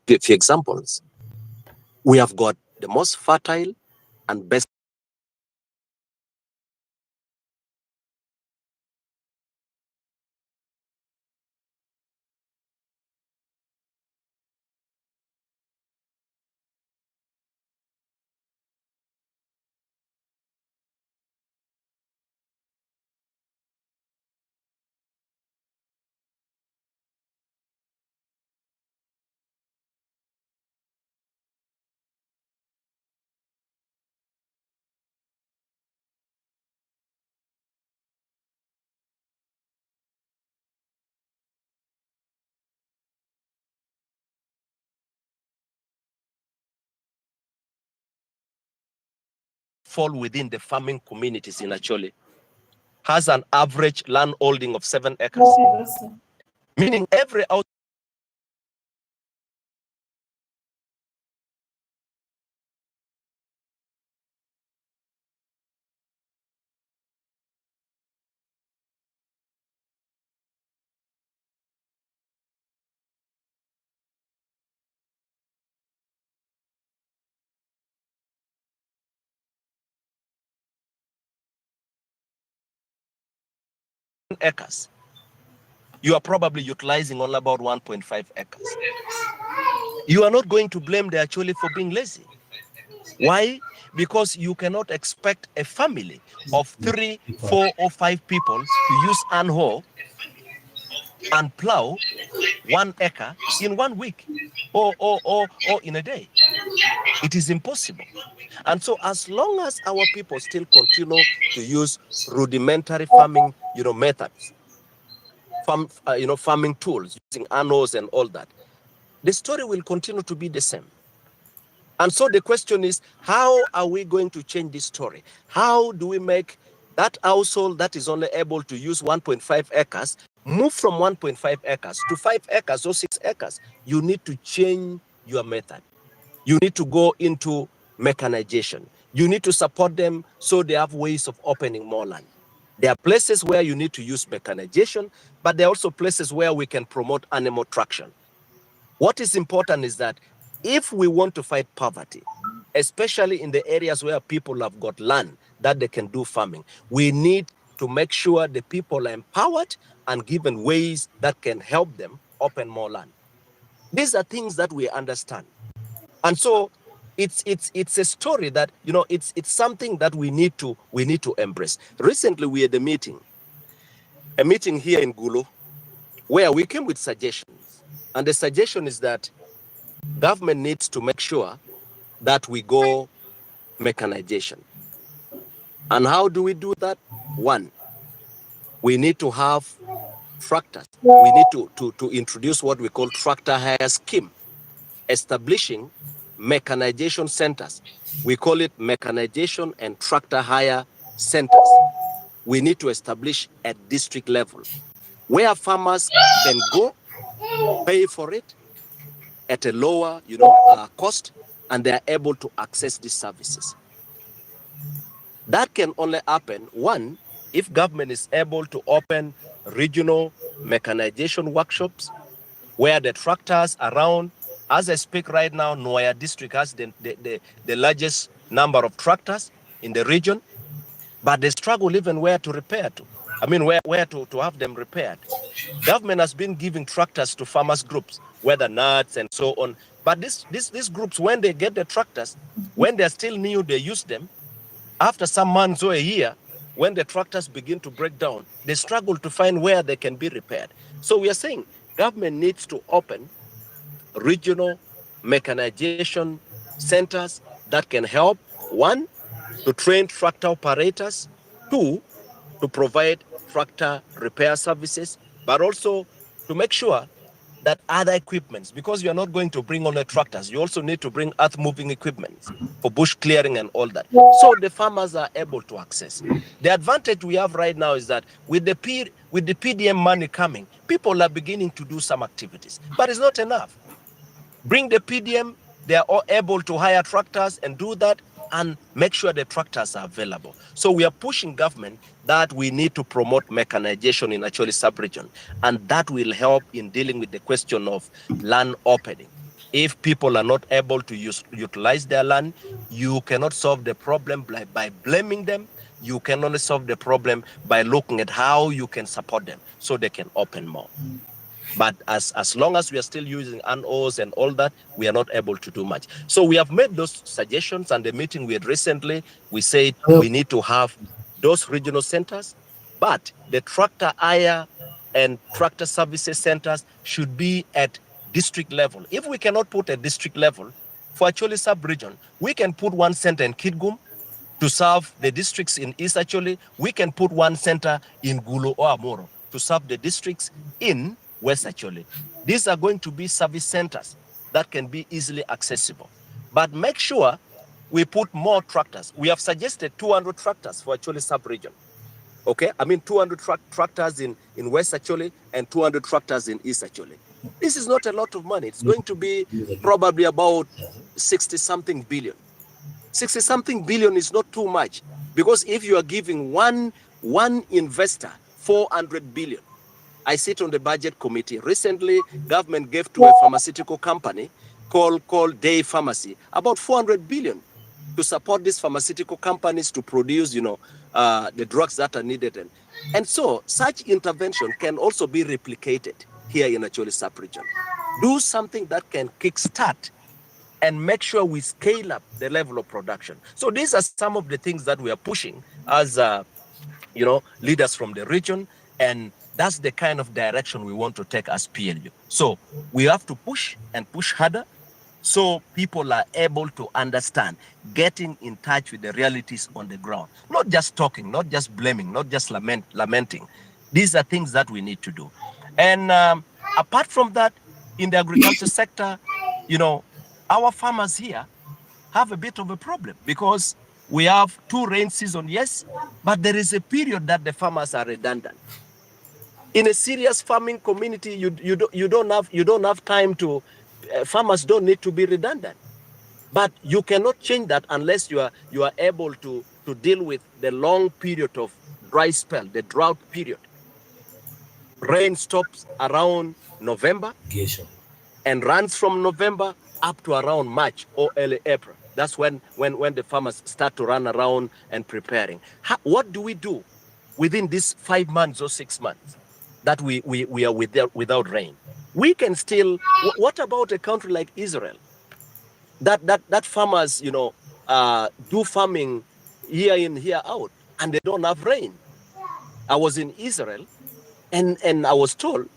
few examples. We have got the most fertile and best fall within the farming communities in Acholi has an average land holding of 7 acres. Meaning every out acres, you are probably utilizing only about 1.5 acres. You are not going to blame the Acholi for being lazy. Why? Because you cannot expect a family of 3, 4, or 5 people to use an hoe and plow 1 acre in 1 week or in a day. It is impossible. And so as long as our people still continue to use rudimentary farming, methods, farming tools, using annos and all that, the story will continue to be the same. And so the question is, how are we going to change this story? How do we make that household that is only able to use 1.5 acres move from 1.5 acres to 5 acres or 6 acres? You need to change your method. You need to go into mechanization. You need to support them so they have ways of opening more land. There are places where you need to use mechanization, but there are also places where we can promote animal traction. What is important is that if we want to fight poverty, especially in the areas where people have got land that they can do farming, we need to make sure the people are empowered and given ways that can help them open more land. These are things that we understand. And so it's a story that, it's something that we need to embrace. Recently, we had a meeting here in Gulu, where we came with suggestions. And the suggestion is that government needs to make sure that we go mechanization. And how do we do that? One, we need to have tractors. We need to introduce what we call tractor hire scheme, establishing mechanization centers. We call it mechanization and tractor hire centers. We need to establish at district level where farmers can go, pay for it at a lower, cost, and they are able to access these services. That can only happen, one, if government is able to open regional mechanization workshops where the tractors around. As I speak right now, Noya district has the largest number of tractors in the region, but they struggle even where to repair to. I mean, where to have them repaired. Government has been giving tractors to farmers groups, whether nuts and so on. But these groups, when they get the tractors, when they're still new, they use them. After some months or a year, when the tractors begin to break down, they struggle to find where they can be repaired. So we are saying government needs to open regional mechanization centers that can help, one, to train tractor operators, two, to provide tractor repair services, but also to make sure that other equipments, because you are not going to bring only tractors, you also need to bring earth moving equipment for bush clearing and all that. So the farmers are able to access. The advantage we have right now is that with the PDM money coming, people are beginning to do some activities, but it's not enough. Bring the PDM, they are all able to hire tractors and do that and make sure the tractors are available. So we are pushing government that we need to promote mechanization in Acholi sub-region, and that will help in dealing with the question of land opening. If people are not able to utilize their land, you cannot solve the problem by blaming them. You can only solve the problem by looking at how you can support them so they can open more. But as long as we are still using NOs and all that, we are not able to do much. So we have made those suggestions, and the meeting we had recently, we said we need to have those regional centers, but the tractor hire and tractor services centers should be at district level. If we cannot put a district level, for Acholi sub-region, we can put one center in Kitgum to serve the districts in East Acholi. We can put one center in Gulu or Amoro to serve the districts in West Acholi. These are going to be service centers that can be easily accessible. But make sure we put more tractors. We have suggested 200 tractors for Acholi sub-region. Okay, I mean 200 tractors in West Acholi and 200 tractors in East Acholi. This is not a lot of money. It's going to be probably about 60-something billion. 60-something billion is not too much, because if you are giving one investor 400 billion, I sit on the budget committee. Recently, government gave to a pharmaceutical company called Day Pharmacy about 400 billion to support these pharmaceutical companies to produce, the drugs that are needed. And so such intervention can also be replicated here in Acholi sub-region. Do something that can kickstart and make sure we scale up the level of production. So these are some of the things that we are pushing as, leaders from the region, and that's the kind of direction we want to take as PLU. So we have to push and push harder so people are able to understand, getting in touch with the realities on the ground. Not just talking, not just blaming, not just lamenting. These are things that we need to do. And apart from that, in the agriculture sector, our farmers here have a bit of a problem, because we have 2 rain seasons, yes, but there is a period that the farmers are redundant. In a serious farming community, you don't have time to. Farmers don't need to be redundant, but you cannot change that unless you are able to deal with the long period of dry spell, the drought period. Rain stops around November and runs from November up to around March or early April. That's when the farmers start to run around and preparing. What do we do within these 5 months or 6 months that we are without rain? We can still. What about a country like Israel? That farmers, do farming year in, year out, and they don't have rain. I was in Israel, and I was told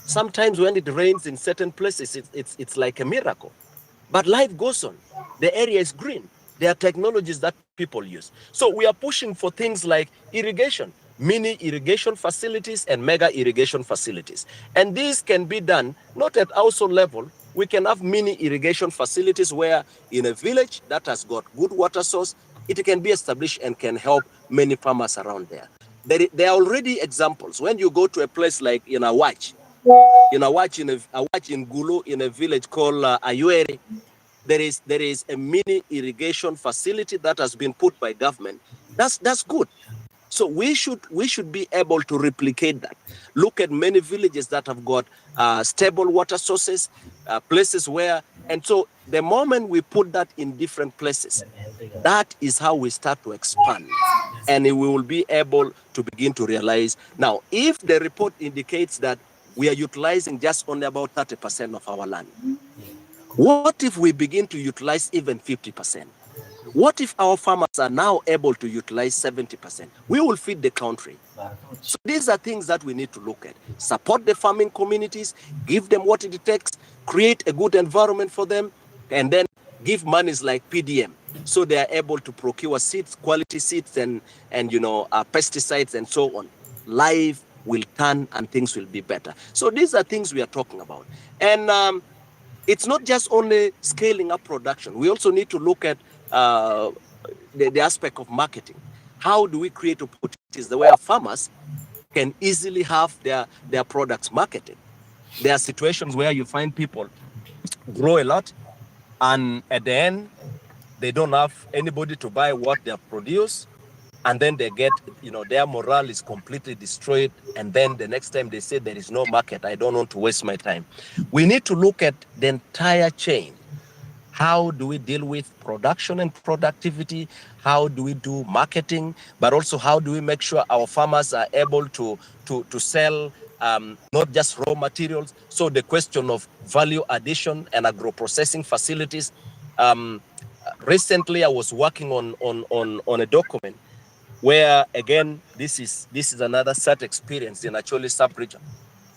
sometimes when it rains in certain places, it's like a miracle. But life goes on. The area is green. There are technologies that people use. So we are pushing for things like irrigation, mini irrigation facilities and mega irrigation facilities. And these can be done not at household level. We can have mini irrigation facilities where in a village that has got good water source, it can be established and can help many farmers around there. There are already examples. When you go to a place like in Awach, in Gulu, in a village called Ayuere, there is a mini irrigation facility that has been put by government. That's good. So we should be able to replicate that. Look at many villages that have got stable water sources, places where, and so the moment we put that in different places, that is how we start to expand, and we will be able to begin to realize. Now, if the report indicates that we are utilizing just only about 30% of our land, what if we begin to utilize even 50%? What if our farmers are now able to utilize 70%? We will feed the country. So these are things that we need to look at. Support the farming communities, give them what it takes, create a good environment for them, and then give monies like PDM so they are able to procure seeds, quality seeds, and pesticides and so on. Life will turn and things will be better. So these are things we are talking about. And it's not just only scaling up production. We also need to look at the aspect of marketing. How do we create opportunities where farmers can easily have their products marketed? There are situations where you find people grow a lot, and at the end, they don't have anybody to buy what they have produced. and then they get, their morale is completely destroyed, and then the next time they say there is no market, I don't want to waste my time. We need to look at the entire chain. How do we deal with production and productivity? How do we do marketing? But also, how do we make sure our farmers are able to sell not just raw materials? So the question of value addition and agro-processing facilities. Recently, I was working on a document where, again, this is another such experience in Acholi sub-region.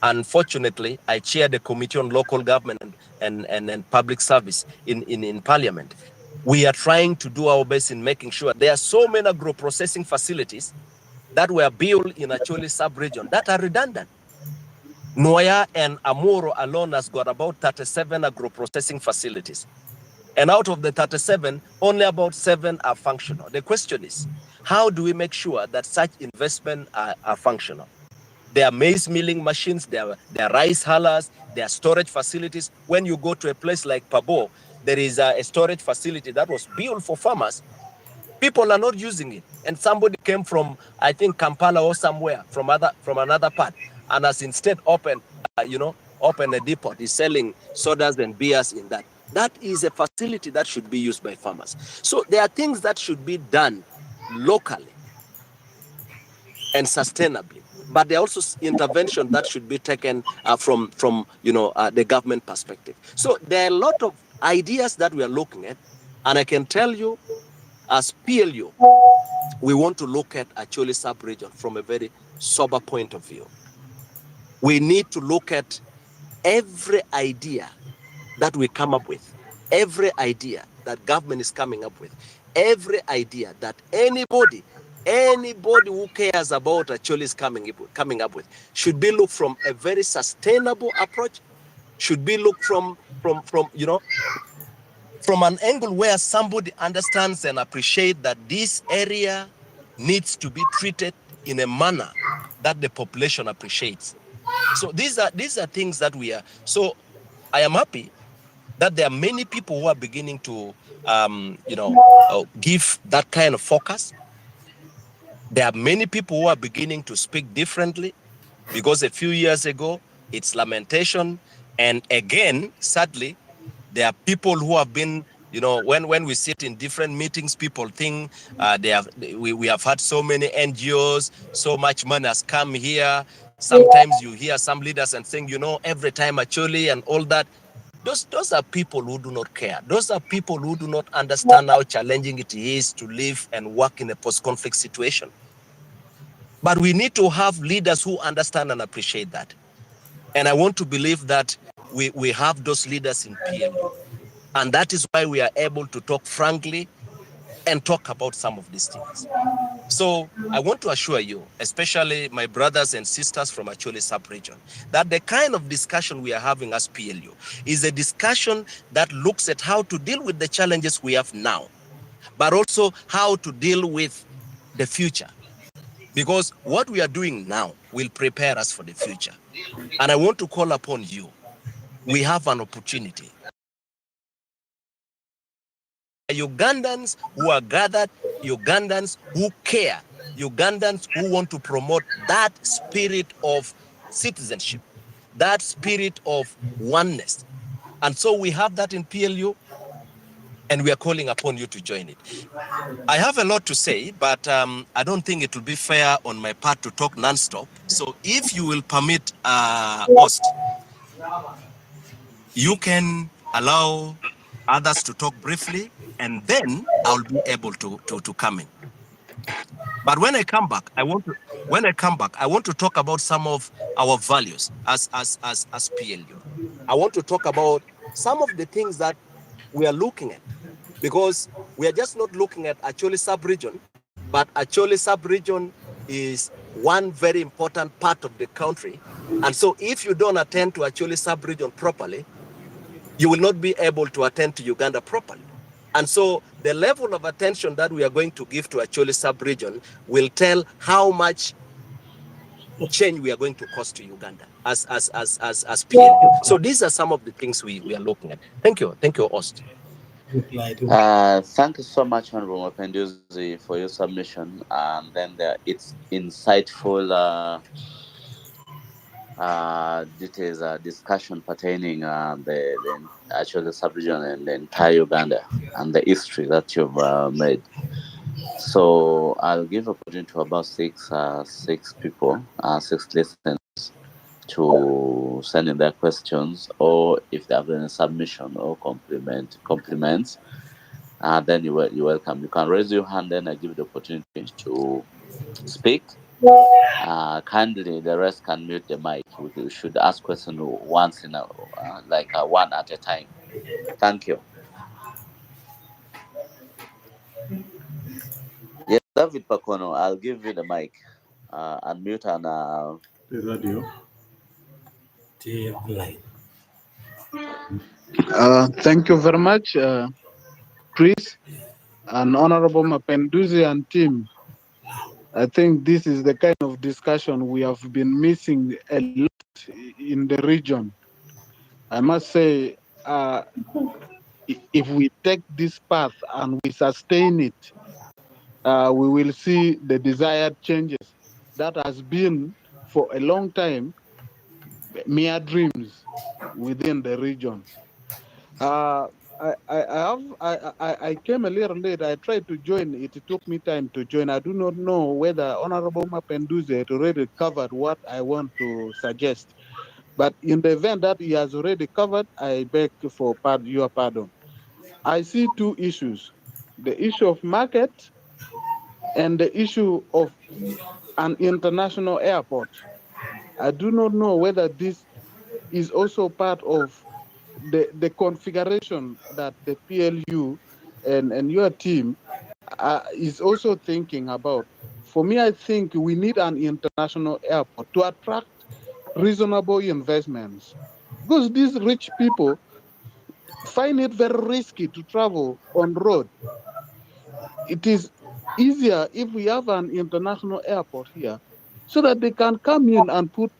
Unfortunately, I chair the Committee on Local Government and Public Service in Parliament. We are trying to do our best in making sure there are so many agro-processing facilities that were built in Acholi sub-region that are redundant. Noya and Amuro alone has got about 37 agro-processing facilities. And out of the 37, only about 7 are functional. The question is, how do we make sure that such investment are functional? There are maize milling machines, there are rice hullers, there are storage facilities. When you go to a place like Pabo, there is a storage facility that was built for farmers. People are not using it. And somebody came from, I think, Kampala or somewhere from another part, and has instead opened a depot. He's selling sodas and beers in that. That is a facility that should be used by farmers. So there are things that should be done locally and sustainably, but there are also intervention that should be taken from the government perspective. So there are a lot of ideas that we are looking at, and I can tell you, as PLU, we want to look at Acholi sub-region from a very sober point of view. We need to look at every idea that we come up with, every idea that government is coming up with, every idea that anybody who cares about Acholi is coming up with, should be looked from a very sustainable approach, should be looked from an angle where somebody understands and appreciates that this area needs to be treated in a manner that the population appreciates. So these are things that we are. So I am happy that there are many people who are beginning to give that kind of focus. There are many people who are beginning to speak differently, because a few years ago it's lamentation, and again, sadly, there are people who have been, when we sit in different meetings, people think we have had so many NGOs, so much money has come here. Sometimes you hear some leaders and saying, every time Acholi and all that. Those are people who do not care. Those are people who do not understand how challenging it is to live and work in a post-conflict situation. But we need to have leaders who understand and appreciate that. And I want to believe that we have those leaders in PLU. And that is why we are able to talk frankly and talk about some of these things. So I want to assure you, especially my brothers and sisters from Acholi sub-region, that the kind of discussion we are having as PLU is a discussion that looks at how to deal with the challenges we have now, but also how to deal with the future. Because what we are doing now will prepare us for the future. And I want to call upon you. We have an opportunity. Ugandans who are gathered, Ugandans who care, Ugandans who want to promote that spirit of citizenship, that spirit of oneness. And so we have that in PLU, and we are calling upon you to join it. I have a lot to say, but I don't think it will be fair on my part to talk non-stop. So if you will permit, host, you can allow others to talk briefly, and then I'll be able to come in. But when I come back, I want to talk about some of our values as PLU. I want to talk about some of the things that we are looking at, because we are just not looking at Acholi sub-region, but Acholi sub-region is one very important part of the country. And so if you don't attend to Acholi sub-region properly, you will not be able to attend to Uganda properly. And so the level of attention that we are going to give to Acholi sub-region will tell how much change we are going to cause to Uganda as PLU. So these are some of the things we are looking at. Thank you, Ost. Thank you so much, Honorable Mapenduzi, for your submission, and then it's insightful details discussion pertaining the actual sub-region and the entire Uganda and the history that you've made. So I'll give opportunity to about six people, six listeners to send in their questions, or if they have any submission or compliments. Then you're welcome. You can raise your hand, then I give you the opportunity to speak. Kindly, the rest can mute the mic. We should ask questions once in one at a time. Thank you. Yes, David Pakono, I'll give you the mic. Unmute and the radio. Thank you very much, Chris and Honorable Mapenduzi and team. I think this is the kind of discussion we have been missing a lot in the region. I must say, if we take this path and we sustain it, we will see the desired changes that has been for a long time mere dreams within the region. I came a little late. I tried to join. It took me time to join. I do not know whether Honorable Mapenduzi had already covered what I want to suggest. But in the event that he has already covered, I beg for your pardon. I see two issues: the issue of market and the issue of an international airport. I do not know whether this is also part of the configuration that the PLU and your team is also thinking about. For me, I think we need an international airport to attract reasonable investments, because these rich people find it very risky to travel on road. It is easier if we have an international airport here so that they can come in and put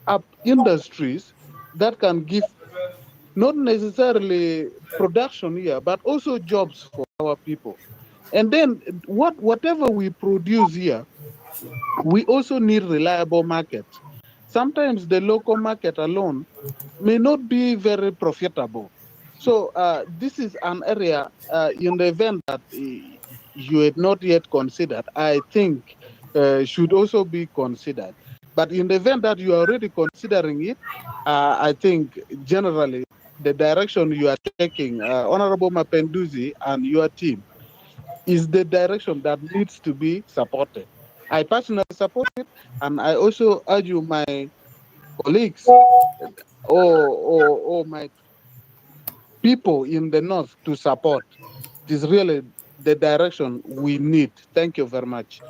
up industries that can give not necessarily production here, but also jobs for our people. And then whatever we produce here, we also need reliable markets. Sometimes the local market alone may not be very profitable. So this is an area in the event that you had not yet considered, I think should also be considered. But in the event that you are already considering it, I think generally the direction you are taking, Honorable Mapenduzi and your team, is the direction that needs to be supported. I personally support it, and I also urge my colleagues or my people in the north to support. It is really the direction we need. Thank you very much.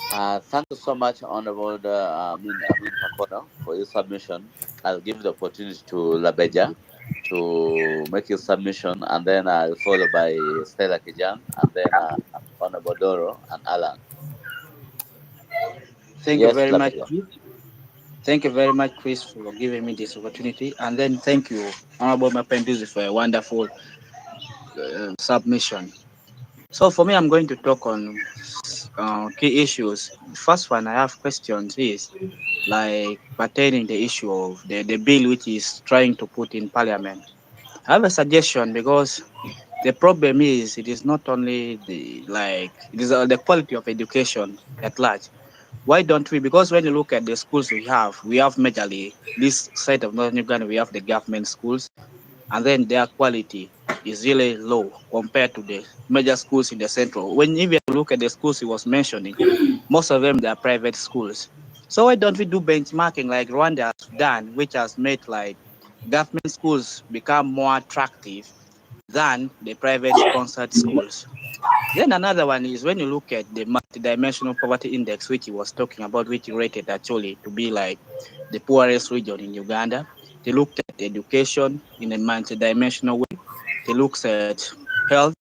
thank you so much, Honorable Pakono, for your submission. I'll give the opportunity to Labeja to make his submission, and then I'll follow by Stella Kijang, and then Honorable Doro and Alan. Thank you Yes, very much. Labeja. Thank you very much, Chris, for giving me this opportunity. And then thank you, Honorable Mapenduzi, for a wonderful submission. So for me, I'm going to talk on key issues. First one I have questions is like pertaining the issue of the bill which is trying to put in parliament. I have a suggestion because the problem is it is not only it is the quality of education at large. Why don't we? Because when you look at the schools we have majorly this side of Northern Uganda, we have the government schools, and then their quality is really low compared to the major schools in the central. When even look at the schools he was mentioning, most of them they are private schools. So why don't we do benchmarking like Rwanda has done, which has made like government schools become more attractive than the private sponsored schools? Then another one is when you look at the multidimensional poverty index, which he was talking about, which he rated Acholi to be like the poorest region in Uganda. They looked at education in a multidimensional way. They looks at health.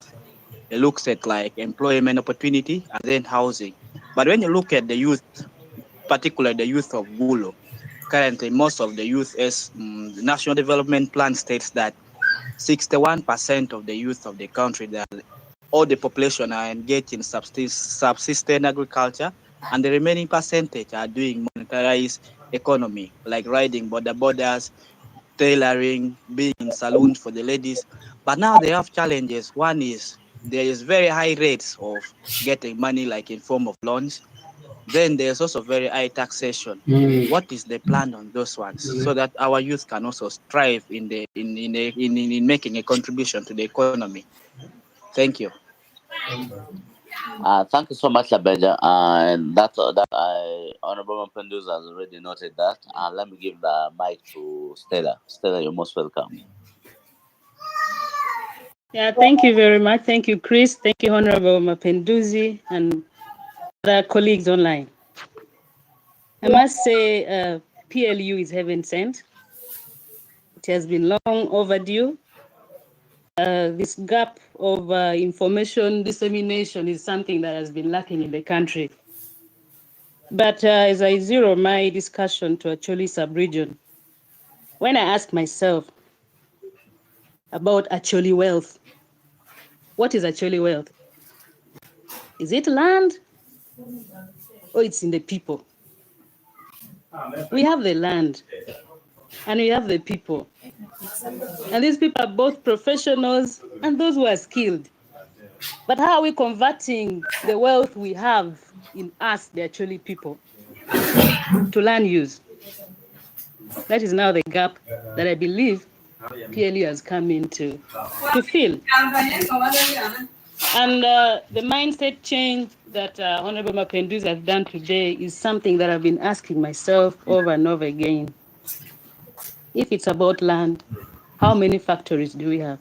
They looks at like employment opportunity and then housing. But when you look at the youth, particularly the youth of Gulo, currently most of the youth as the National Development Plan states that 61% of the youth of the country, that all the population are engaged in subsistence agriculture, and the remaining percentage are doing monetarized economy, like riding borders, tailoring, being in saloons for the ladies. But now they have challenges. One is there is very high rates of getting money, like in form of loans. Then there's also very high taxation. What is the plan on those ones, so that our youth can also strive in making a contribution to the economy? Thank you. Thank you so much, Labeja. And Honorable Mapenduzi has already noted that. Let me give the mic to Stella. Stella, you're most welcome. Yeah, thank you very much. Thank you, Chris. Thank you, Honorable Mapenduzi and other colleagues online. I must say, PLU is heaven sent. It has been long overdue. This gap of information dissemination is something that has been lacking in the country. But as I zero my discussion to Acholi sub-region, when I ask myself about Acholi wealth, what is Acholi wealth? Is it land or it's in the people? We have the land and we have the people. And these people are both professionals and those who are skilled. But how are we converting the wealth we have in us, the Acholi people, to land use? That is now the gap that I believe PLU has come in to fill. And the mindset change that Honorable Mapenduzi has done today is something that I've been asking myself over and over again. If it's about land, how many factories do we have?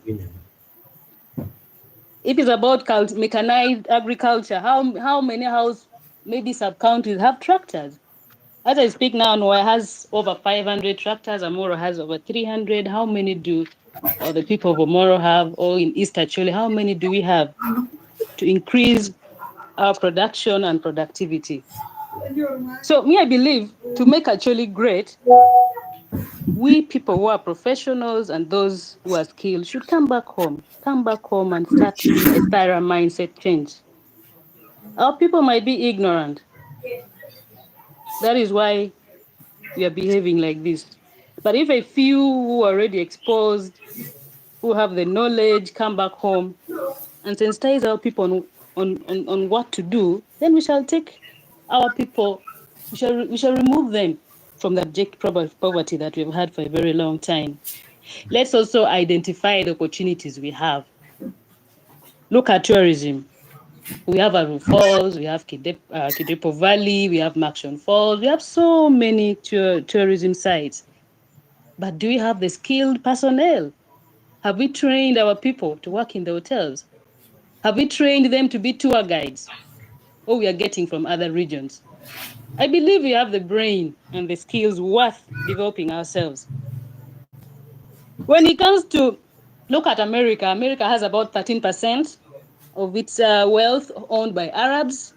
If it's about mechanized agriculture, how many maybe sub-counties have tractors? As I speak now, Noah has over 500 tractors, Amoro has over 300. How many do the people of Omoro have, or in East Acholi, how many do we have to increase our production and productivity? So I believe to make Acholi great, we people who are professionals and those who are skilled should come back home and start a thorough mindset change. Our people might be ignorant. That is why we are behaving like this. But if a few who are already exposed, who have the knowledge, come back home and sensitize our people on what to do, then we shall take our people, we shall remove them from the abject poverty that we've had for a very long time. Let's also identify the opportunities we have. Look at tourism. We have Aru Falls, we have Kidepo Valley, we have Makshon Falls, we have so many tourism sites. But do we have the skilled personnel? Have we trained our people to work in the hotels? Have we trained them to be tour guides? Or we are getting from other regions? I believe we have the brain and the skills worth developing ourselves. When it comes to look at America, America has about 13% of its wealth owned by Arabs.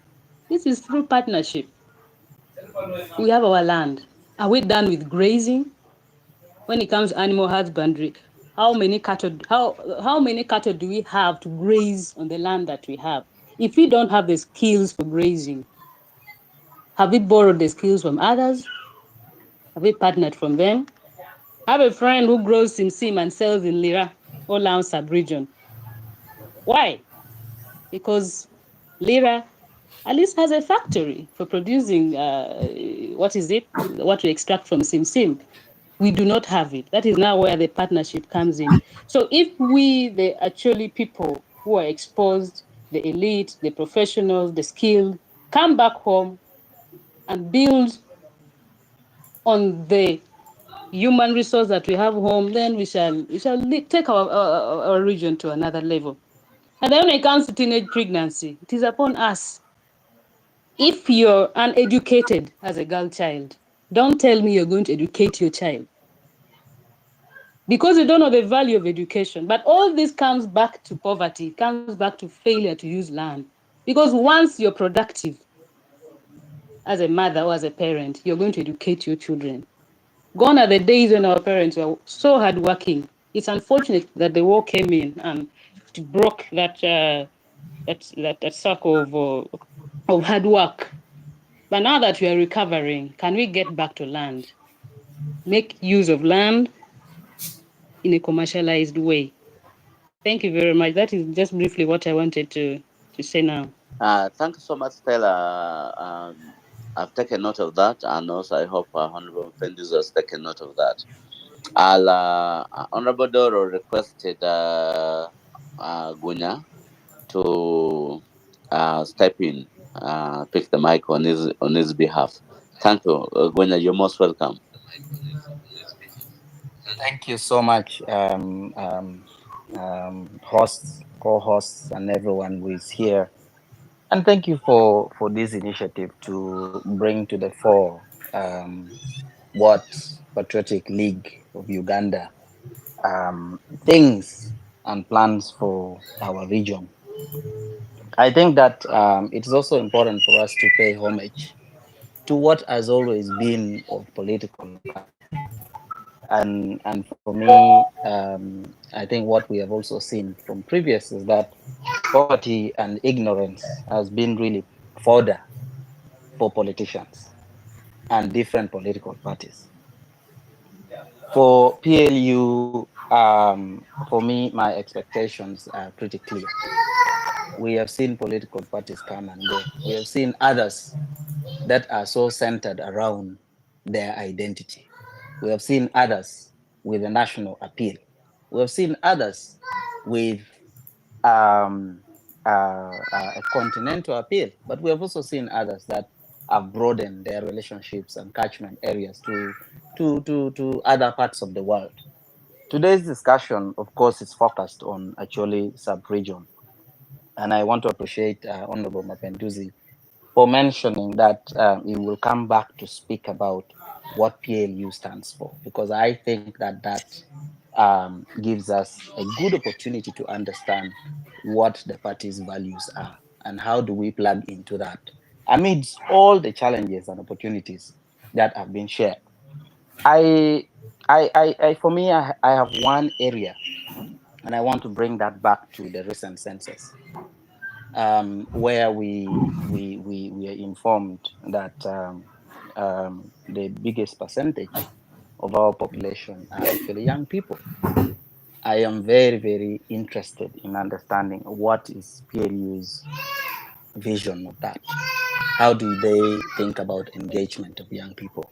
This is through partnership. We have our land. Are we done with grazing? When it comes to animal husbandry, how many cattle do we have to graze on the land that we have? If we don't have the skills for grazing, have we borrowed the skills from others? Have we partnered from them? I have a friend who grows simsim and sells in Lira, Olam sub-region. Why? Because Lira at least has a factory for producing what we extract from simsim. We do not have it. That is now where the partnership comes in. So if we, the actually people who are exposed, the elite, the professionals, the skilled, come back home and build on the human resource that we have home, then we shall take our region to another level. And then when it comes to teenage pregnancy, it is upon us. If you're uneducated as a girl child, don't tell me you're going to educate your child, because you don't know the value of education. But all this comes back to poverty. It comes back to failure to use land. Because once you're productive as a mother or as a parent, you're going to educate your children. Gone are the days when our parents were so hardworking It's unfortunate that the war came in and it broke that circle of hard work. But now that we are recovering, can we get back to land? Make use of land in a commercialized way. Thank you very much. That is just briefly what I wanted to say now. Thank you so much, Stella. I've taken note of that, and also I hope Honorable Mapenduzi has taken note of that. Honorable Doro requested Gunya to step in, pick the mic on his behalf. Thank you, Gunya. You're most welcome. Thank you so much, hosts, co-hosts, and everyone who is here. And thank you for this initiative to bring to the fore what Patriotic League of Uganda thinks and plans for our region. I think that it is also important for us to pay homage to what has always been of political value. And for me, I think what we have also seen from previous is that poverty and ignorance has been really fodder for politicians and different political parties. For PLU, for me, my expectations are pretty clear. We have seen political parties come and go. We have seen others that are so centered around their identity. We have seen others with a national appeal. We have seen others with a continental appeal, but we have also seen others that have broadened their relationships and catchment areas to other parts of the world. Today's discussion, of course, is focused on Acholi sub-region, and I want to appreciate Honorable Mapenduzi for mentioning that he will come back to speak about what PLU stands for, because I think that gives us a good opportunity to understand what the party's values are and how do we plug into that amidst all the challenges and opportunities that have been shared. For me, I have one area, and I want to bring that back to the recent census, where we are informed that the biggest percentage of our population are actually young people. I am very, very interested in understanding what is PLU's vision of that. How do they think about engagement of young people?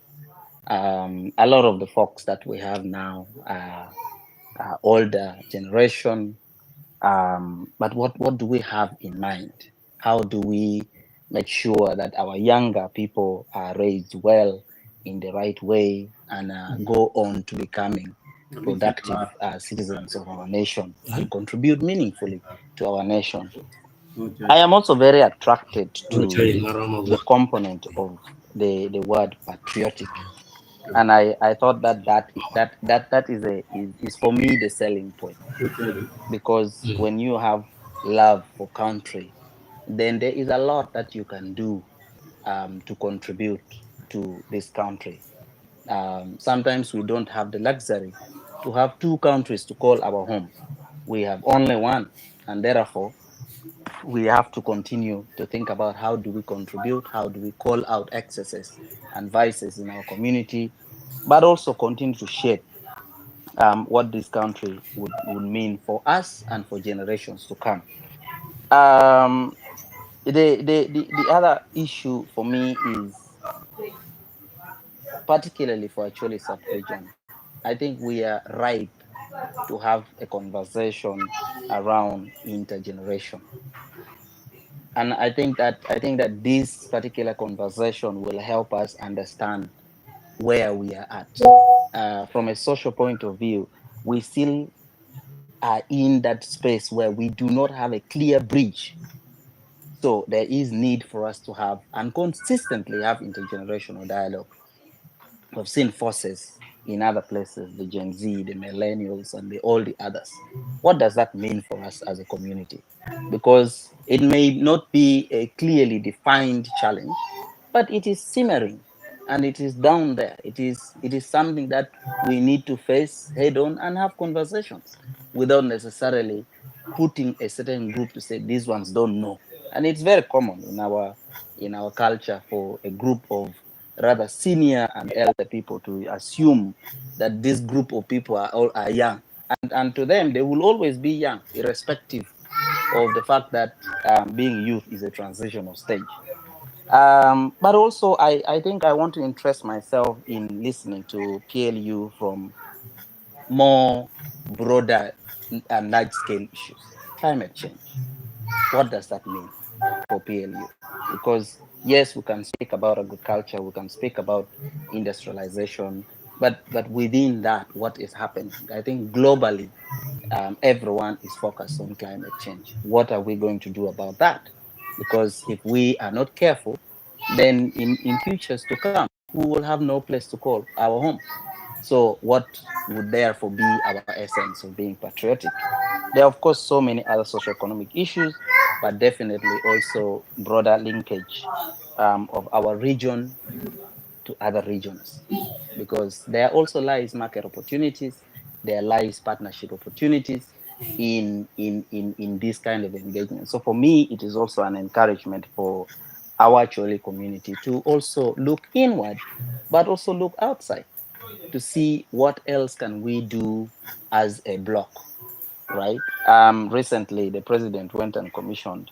A lot of the folks that we have now are older generation, but what do we have in mind? How do we make sure that our younger people are raised well in the right way and go on to becoming productive citizens of our nation and contribute meaningfully to our nation? I am also very attracted to the component of the word patriotic, and I thought that is for me the selling point, because when you have love for country, then there is a lot that you can do to contribute to this country. Sometimes we don't have the luxury to have two countries to call our home. We have only one, and therefore we have to continue to think about how do we contribute, how do we call out excesses and vices in our community, but also continue to shape what this country would mean for us and for generations to come. Um, the other issue for me is, particularly for Acholi sub-region, I think we are ripe to have a conversation around intergeneration. And I think that this particular conversation will help us understand where we are at. From a social point of view, we still are in that space where we do not have a clear bridge. So there is need for us to have and consistently have intergenerational dialogue. We've seen forces in other places, the Gen Z, the millennials, and all the others. What does that mean for us as a community? Because it may not be a clearly defined challenge, but it is simmering and it is down there. It is something that we need to face head on and have conversations without necessarily putting a certain group to say these ones don't know. And it's very common in our culture for a group of rather senior and elder people to assume that this group of people are young, and to them they will always be young, irrespective of the fact that being youth is a transitional stage. But also, I think I want to interest myself in listening to PLU from more broader and large-scale issues. Climate change. What does that mean for PLU? Because yes, we can speak about agriculture, we can speak about industrialization, but within that, what is happening? I think globally, everyone is focused on climate change. What are we going to do about that? Because if we are not careful, then in futures to come, we will have no place to call our home. So what would therefore be our essence of being patriotic? There are, of course, so many other socioeconomic issues, but definitely also broader linkage of our region to other regions, because there also lies market opportunities, there lies partnership opportunities in this kind of engagement. So for me, it is also an encouragement for our Acholi community to also look inward, but also look outside to see what else can we do as a bloc, right? Recently, the president went and commissioned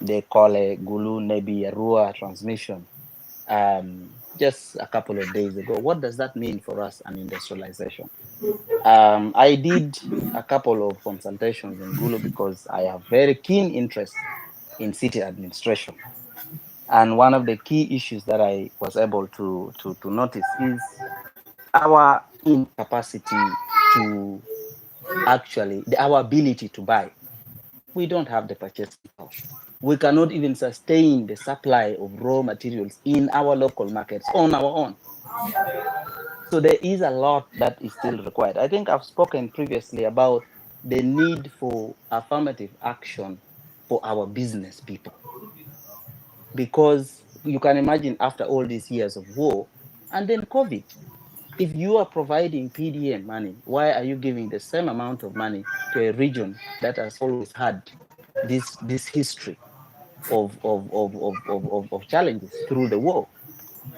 the Kole Gulu Nebi Yarua transmission just a couple of days ago. What does that mean for us and industrialization? I did a couple of consultations in Gulu because I have very keen interest in city administration. And one of the key issues that I was able to notice is our incapacity to actually, our ability to buy. We don't have the purchasing power. We cannot even sustain the supply of raw materials in our local markets on our own. So there is a lot that is still required. I think I've spoken previously about the need for affirmative action for our business people. Because you can imagine after all these years of war and then COVID, if you are providing PDM money, why are you giving the same amount of money to a region that has always had this history of challenges through the war?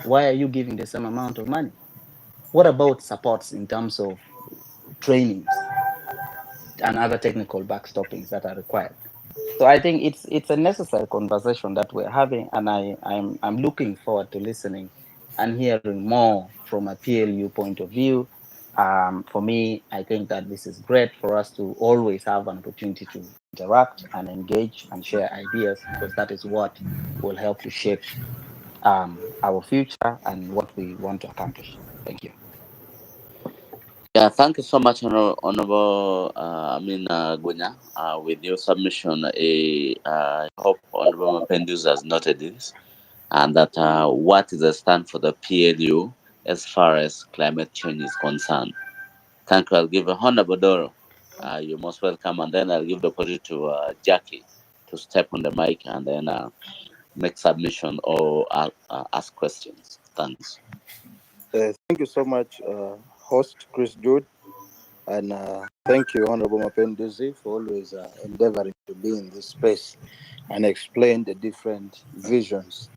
Why are you giving the same amount of money? What about supports in terms of trainings and other technical backstoppings that are required? So I think it's a necessary conversation that we're having, and I'm looking forward to listening and hearing more from a PLU point of view. For me, I think that this is great for us to always have an opportunity to interact and engage and share ideas, because that is what will help to shape our future and what we want to accomplish. Thank you. Yeah, thank you so much, Honorable Gunya, with your submission. I hope Honorable Mapenduzi has noted this, and that what is the stand for the PLU as far as climate change is concerned. Thank you. I'll give Honorable Doro. You're most welcome, and then I'll give the opportunity to Jackie to step on the mic and then make submission or ask questions. Thanks. Thank you so much, host Chris Jude, and thank you, Honorable Mapenduzi, for always endeavoring to be in this space and explain the different visions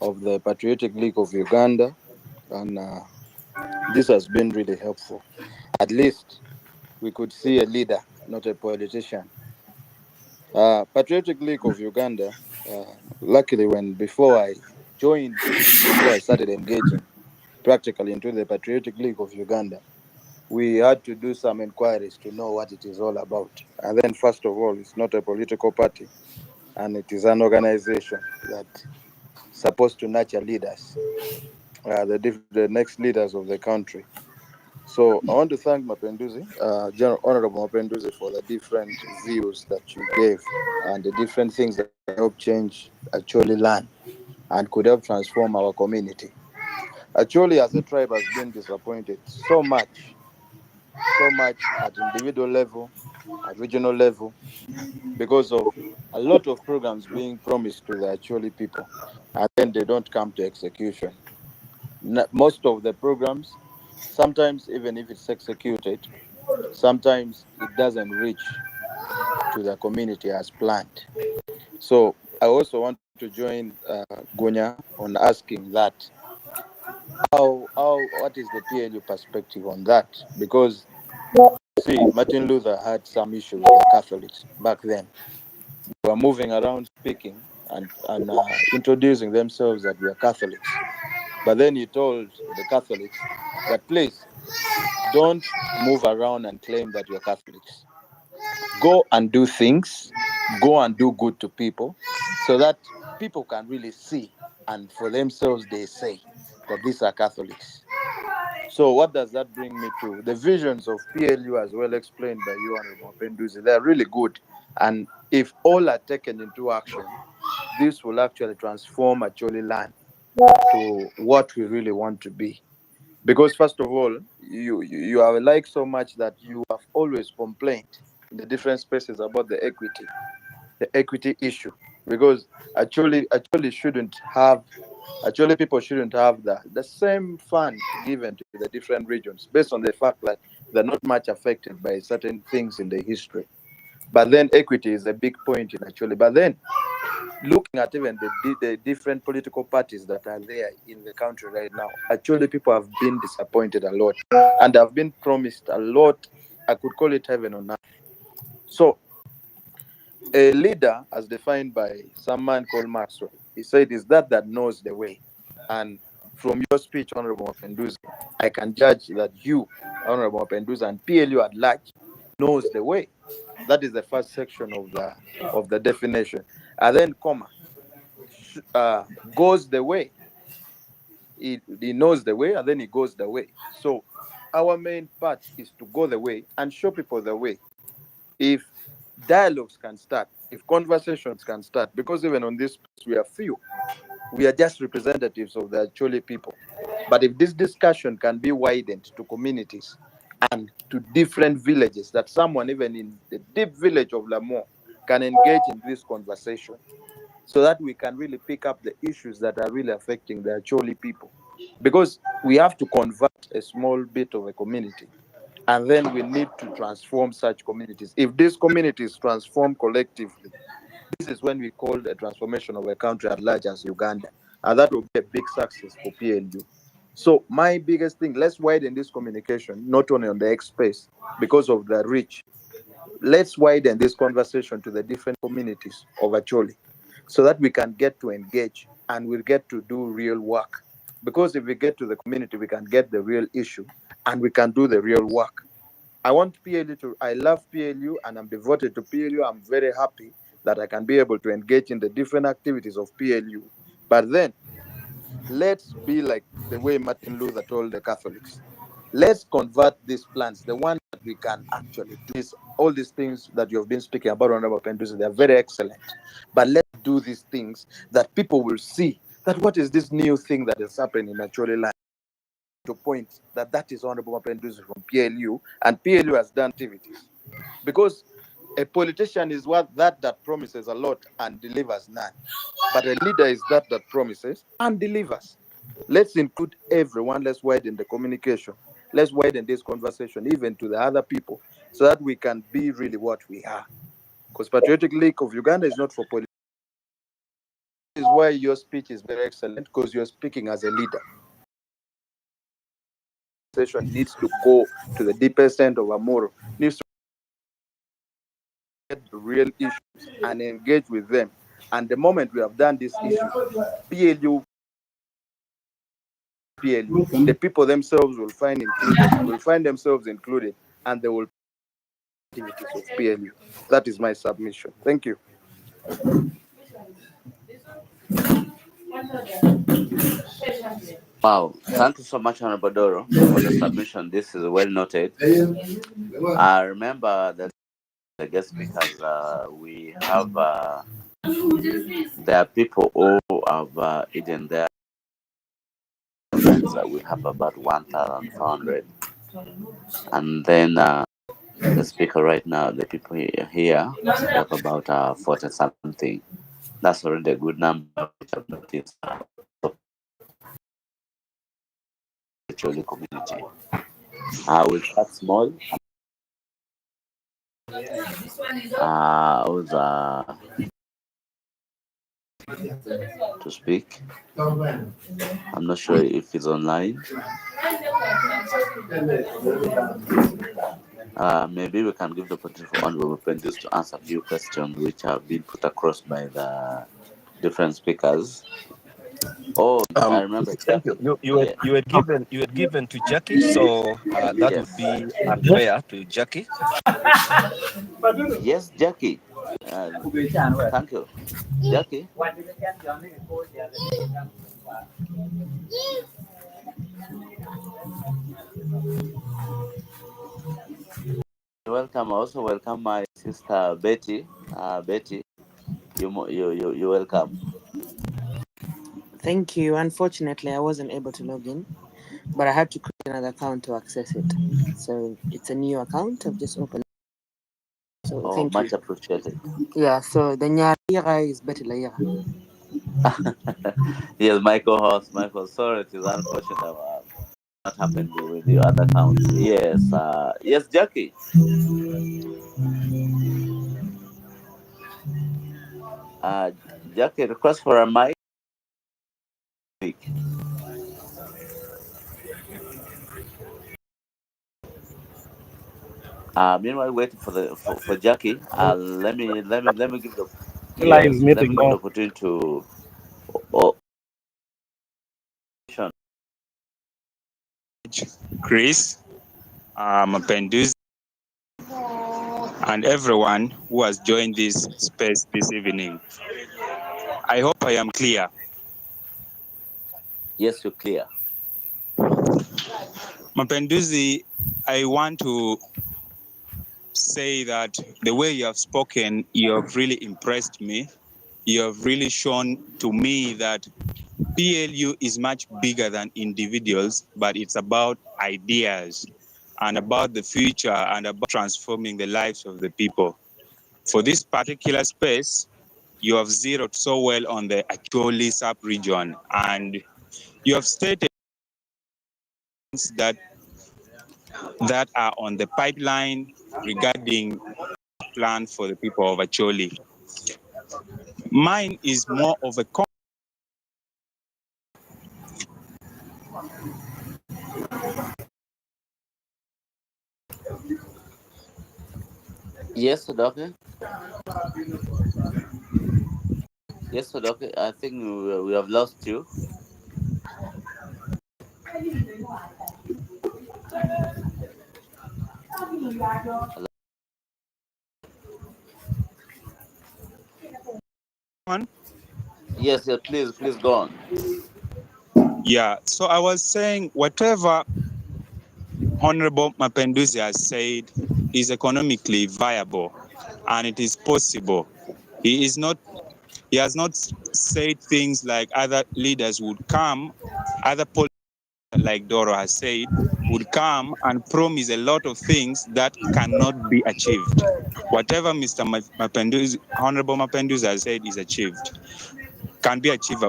of the Patriotic League of Uganda, and this has been really helpful. At least we could see a leader, not a politician. Patriotic League of Uganda, luckily before I started engaging practically into the Patriotic League of Uganda, we had to do some inquiries to know what it is all about. And then, first of all, it's not a political party, and it is an organization that's supposed to nurture leaders, the next leaders of the country. So I want to thank Mapenduzi, Honorable Mapenduzi, for the different views that you gave and the different things that help change Acholi land and could help transform our community. Acholi as a tribe has been disappointed so much at individual level, at regional level, because of a lot of programs being promised to the Acholi people, and then they don't come to execution. most of the programs, sometimes even if it's executed, sometimes it doesn't reach to the community as planned. So I also want to join Gunya on asking that how what is the PLU perspective on that? Because see, Martin Luther had some issue with the Catholics back then. They were moving around speaking and introducing themselves that we are Catholics. But then he told the Catholics that please don't move around and claim that you're Catholics. Go and do things, go and do good to people so that people can really see and for themselves they say that these are Catholics. So what does that bring me to? The visions of PLU, as well explained by you and Mapenduzi, they're really good. And if all are taken into action, this will actually transform Acholi land to what we really want to be. Because first of all, you are like so much that you have always complained in the different spaces about the equity issue. Because actually shouldn't have actually people shouldn't have the same fund given to the different regions based on the fact that they're not much affected by certain things in the history. But then equity is a big point in actually. But then looking at even the different political parties that are there in the country right now, actually people have been disappointed a lot and have been promised a lot. I could call it heaven on earth. So a leader, as defined by some man called Maxwell, he said, is that knows the way. And from your speech, Honorable Mapenduzi, I can judge that you, Honorable Mapenduzi, and PLU at large knows the way. That is the first section of the definition. And then comma goes the way. He knows the way, and then he goes the way. So our main part is to go the way and show people the way. If dialogues can start, if conversations can start, because even on this we are few, we are just representatives of the Acholi people. But if this discussion can be widened to communities and to different villages, that someone even in the deep village of Lamore can engage in this conversation, so that we can really pick up the issues that are really affecting the Acholi people. Because we have to convert a small bit of a community, and then we need to transform such communities. If these communities transform collectively, this is when we call the transformation of a country at large as Uganda. And that will be a big success for PLU. So my biggest thing, let's widen this communication, not only on the X space, because of the reach. Let's widen this conversation to the different communities of Acholi so that we can get to engage and we'll get to do real work. Because if we get to the community, we can get the real issue and we can do the real work. I want PLU to, I love PLU and I'm devoted to PLU. I'm very happy that I can be able to engage in the different activities of PLU. But then let's be like the way Martin Luther told the Catholics. Let's convert these plans, the one that we can actually do this, all these things that you've been speaking about on Mapenduzi, they're very excellent. But let's do these things that people will see that what is this new thing that is happening in Acholi land, to point that that is Honorable Mapenduzi from PLU, and PLU has done activities. Because a politician is what that promises a lot and delivers none. But a leader is that promises and delivers. Let's include everyone. Let's widen the communication. Let's widen this conversation even to the other people so that we can be really what we are. Because Patriotic League of Uganda is not for politics. This is why your speech is very excellent, because you're speaking as a leader. Session needs to go to the deepest end of Amoro, needs to get the real issues and engage with them. And the moment we have done this issue, PLU, the people themselves will find themselves included, and they will activities of PLU. That is my submission. Thank you. Wow, thank you so much, Honorable Doro, for the submission. This is well noted. I remember the guest speakers. We have there are people who have eaten their friends. We have about 1,400, and then the speaker right now, the people here spoke about 40 something. That's already a good number, which I've noticed. Acholi community. We'll start small. With, to speak. I'm not sure if he's online. Maybe we can give the opportunity for Honorable Mapenduzi to answer a few questions which have been put across by the different speakers. Oh, I remember. Thank you. Jackie. You had given to Jackie, so that would Yes. be unfair to Jackie. Yes, Jackie. Thank you, Jackie. Welcome. Also welcome my sister Betty. Betty, you welcome. Thank you. Unfortunately, I wasn't able to log in, but I had to create another account to access it. So it's a new account. I've just opened. So thank Much you. appreciated. Yeah. So the Nyarira is better layer. Yes, my co-host, Michael. Sorry, it is unfortunate what happened with your other accounts. Yes, yes, Jackie. Jackie, request for a mic. Meanwhile, waiting for Jackie. Let me give the let me give the opportunity to Chris, Mapenduzi, and everyone who has joined this space this evening. I hope I am clear. Yes, you're clear. Mapenduzi, I want to say that the way you have spoken, you have really impressed me. You have really shown to me that PLU is much bigger than individuals, but it's about ideas and about the future and about transforming the lives of the people. For this particular space, you have zeroed so well on the Acholi sub-region, and you have stated that are on the pipeline regarding plan for the people of Acholi. Mine is more of a Yes, Doctor. Yes, Doctor. I think we have lost you. one. Yes, yes, please go on. Yeah, so I was saying whatever Honorable Mapenduzi has said is economically viable and it is possible. He has not said things like other leaders would come, other politicians like Doro has said, would come and promise a lot of things that cannot be achieved. Whatever Mr. Mapenduzi, Honorable Mapenduzi has said is achieved, can be achieved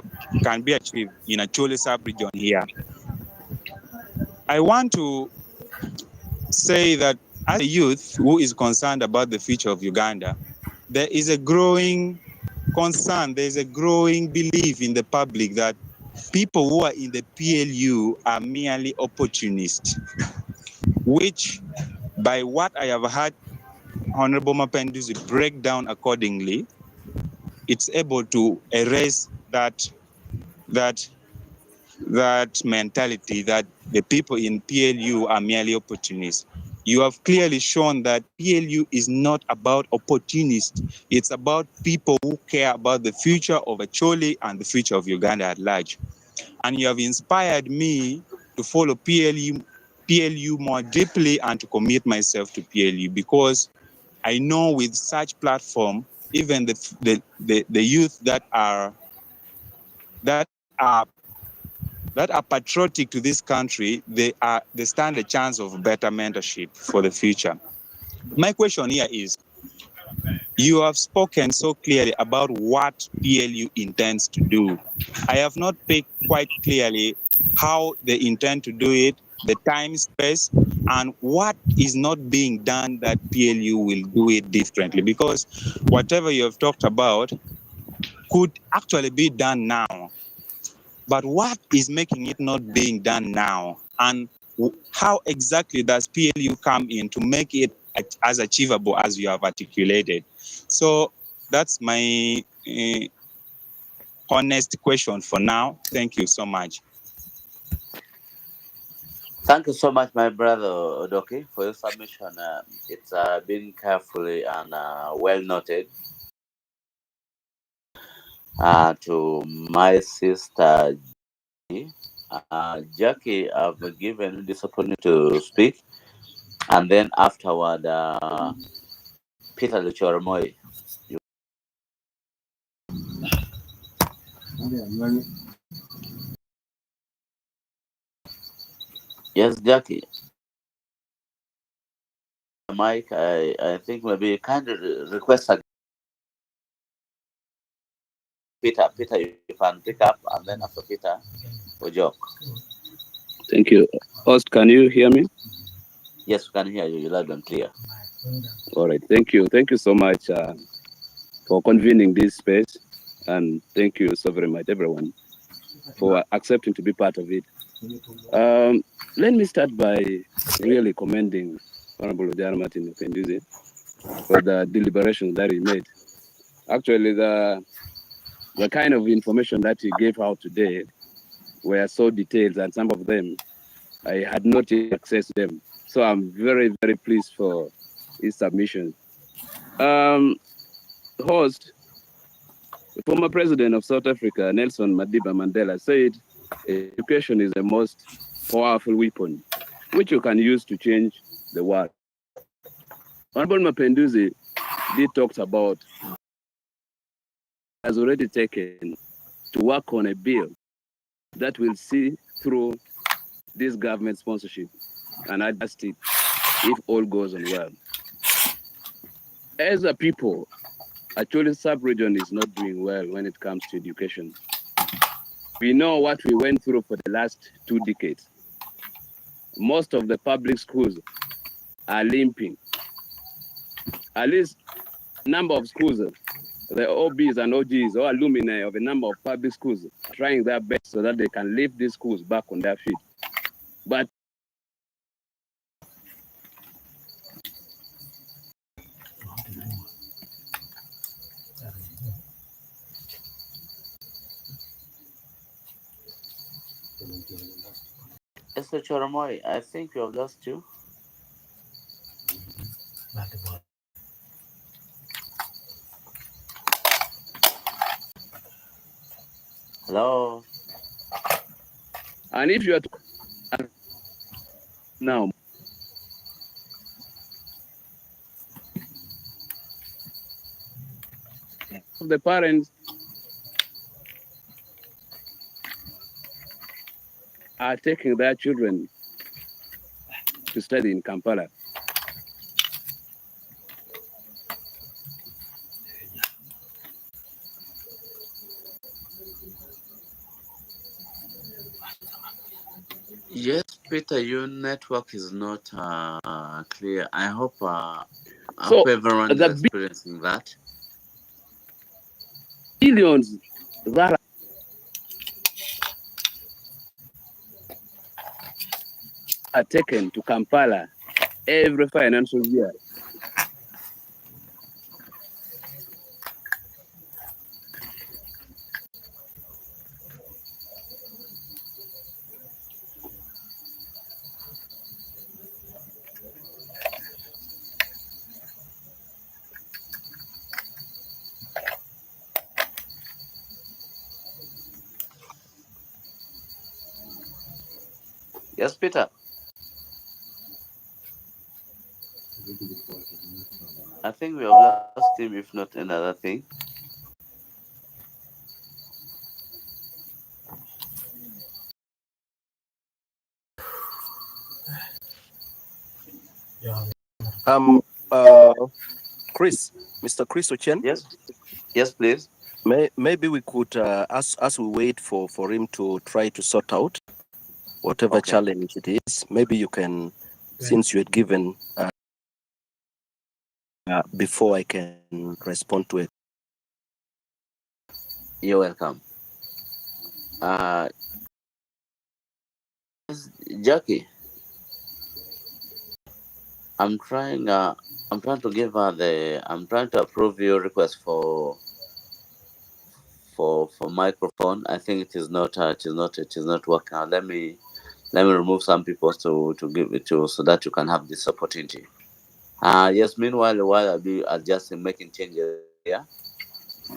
in a Acholi sub-region here. I want to say that as a youth who is concerned about the future of Uganda, there is a growing concern, there is a growing belief in the public that people who are in the PLU are merely opportunists, which, by what I have heard Honorable Mapenduzi break down accordingly, it's able to erase that mentality that the people in PLU are merely opportunists. You have clearly shown that PLU is not about opportunists. It's about people who care about the future of Acholi and the future of Uganda at large. And you have inspired me to follow PLU more deeply and to commit myself to PLU, because I know with such platform, even the youth that are patriotic to this country, they stand a chance of better mentorship for the future. My question here is, you have spoken so clearly about what PLU intends to do. I have not picked quite clearly how they intend to do it, the time space, and what is not being done that PLU will do it differently. Because whatever you have talked about could actually be done now. But what is making it not being done now? And how exactly does PLU come in to make it as achievable as you have articulated? So that's my honest question for now. Thank you so much. Thank you so much, my brother Odoki, for your submission. It's been carefully and well noted. To my sister Jackie, I've given this opportunity to speak, and then afterward, Peter Luchoromoy. Yes, Jackie. Mike, I think maybe you kind of request again. Peter, you can pick up, and then after Peter, Ojok. Thank you. Host, can you hear me? Yes, we can hear you. You're loud and clear. All right. Thank you. Thank you so much for convening this space. And thank you so very much, everyone, for accepting to be part of it. Let me start by really commending Honorable Ojara Mapenduzi for the deliberations that he made. Actually, the kind of information that he gave out today were so detailed, and some of them I had not yet accessed them. So I'm very, very pleased for his submission. Host, the former president of South Africa, Nelson Madiba Mandela, said education is the most powerful weapon which you can use to change the world. Honorable Mapenduzi did talk about has already taken to work on a bill that will see through this government sponsorship and adjust it if all goes on well. As a people, Acholi sub-region is not doing well when it comes to education. We know what we went through for the last 2 decades. Most of the public schools are limping. At least number of schools, the OBs and OGs or alumni of a number of public schools are trying their best so that they can lift these schools back on their feet. But Mr. Choromoy, I think we have lost you. Hello. and if you are now, the parents are taking their children to study in Kampala. Yes, Peter, your network is not clear. I hope So everyone is the experiencing that. billions that are taken to Kampala every financial year. Yes, Peter. I think we have lost him, if not another thing. Chris, Mr. Chris Ochen. Yes, please. Maybe we could, as we wait for him to try to sort out, whatever Okay. challenge it is. Maybe you can, since you had given before I can respond to it. You're welcome. Jackie, I'm trying to give her I'm trying to approve your request for microphone. I think it is not working out. Let me remove some people to give it to, so that you can have this opportunity. Yes, meanwhile, while I'll be adjusting, making changes here,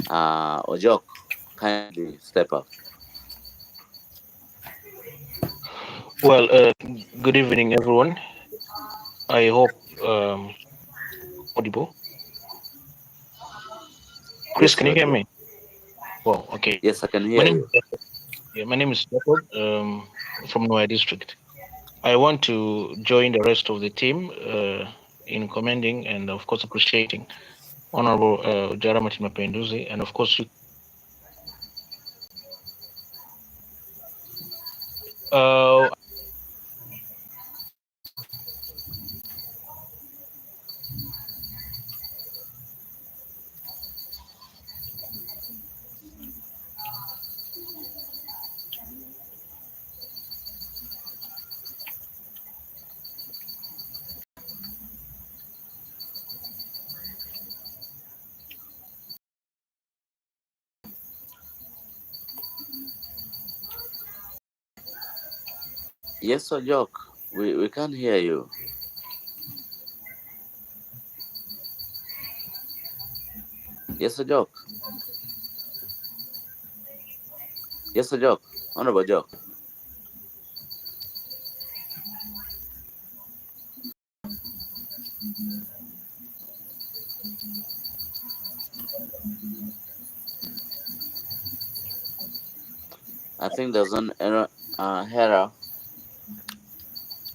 Ojok, kindly step up. Well, good evening, everyone. I hope audible. Chris, Yes, can you hear audible. me? Well, okay. Yes, I can My hear name, you. my name is Jacob from Noy District. I want to join the rest of the team in commending and, of course, appreciating Honorable Ojara Mapenduzi, and of course, Yes, Ojok, we can hear you. Yes, Ojok. Yes, Ojok. Honorable Ojok. I think there's an error.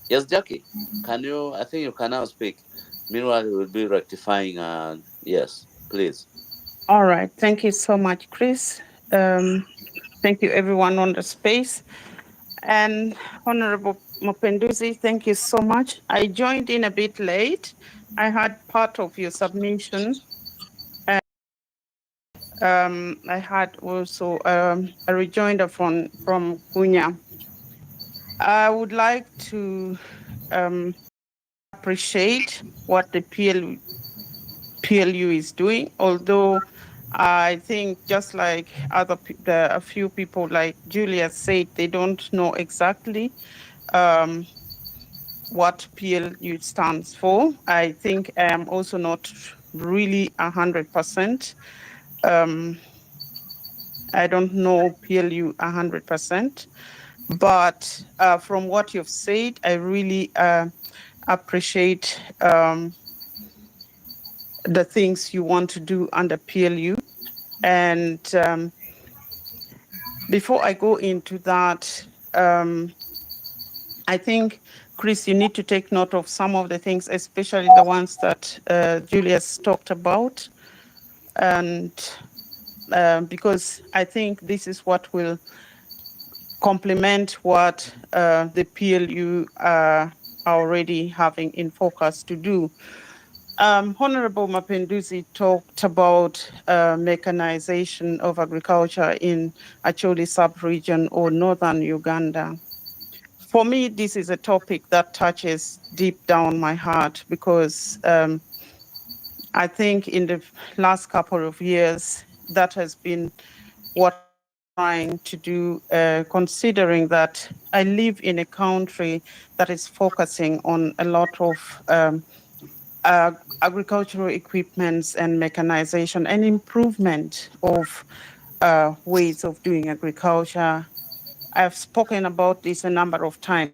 Yes, Jackie. Can you? I think you can now speak. Meanwhile, we will be rectifying. Yes, please. All right. Thank you so much, Chris. Thank you, everyone on the space. And Honorable Mapenduzi, thank you so much. I joined in a bit late. I had part of your submission. And I had also a rejoinder from Gunya. I would like to appreciate what the PLU is doing, although I think just like a few people like Julia said, they don't know exactly what PLU stands for. I think I am also not really 100%. I don't know PLU 100%, but from what you've said, I really appreciate the things you want to do under PLU. And before I go into that, I think, Chris, you need to take note of some of the things, especially the ones that Julius talked about. And because I think this is what will complement what the PLU are already having in focus to do. Honorable Mapenduzi talked about mechanization of agriculture in Acholi sub-region or northern Uganda. For me, this is a topic that touches deep down my heart because I think in the last couple of years, that has been what I'm trying to do, considering that I live in a country that is focusing on a lot of agricultural equipments and mechanization and improvement of ways of doing agriculture. I've spoken about this a number of times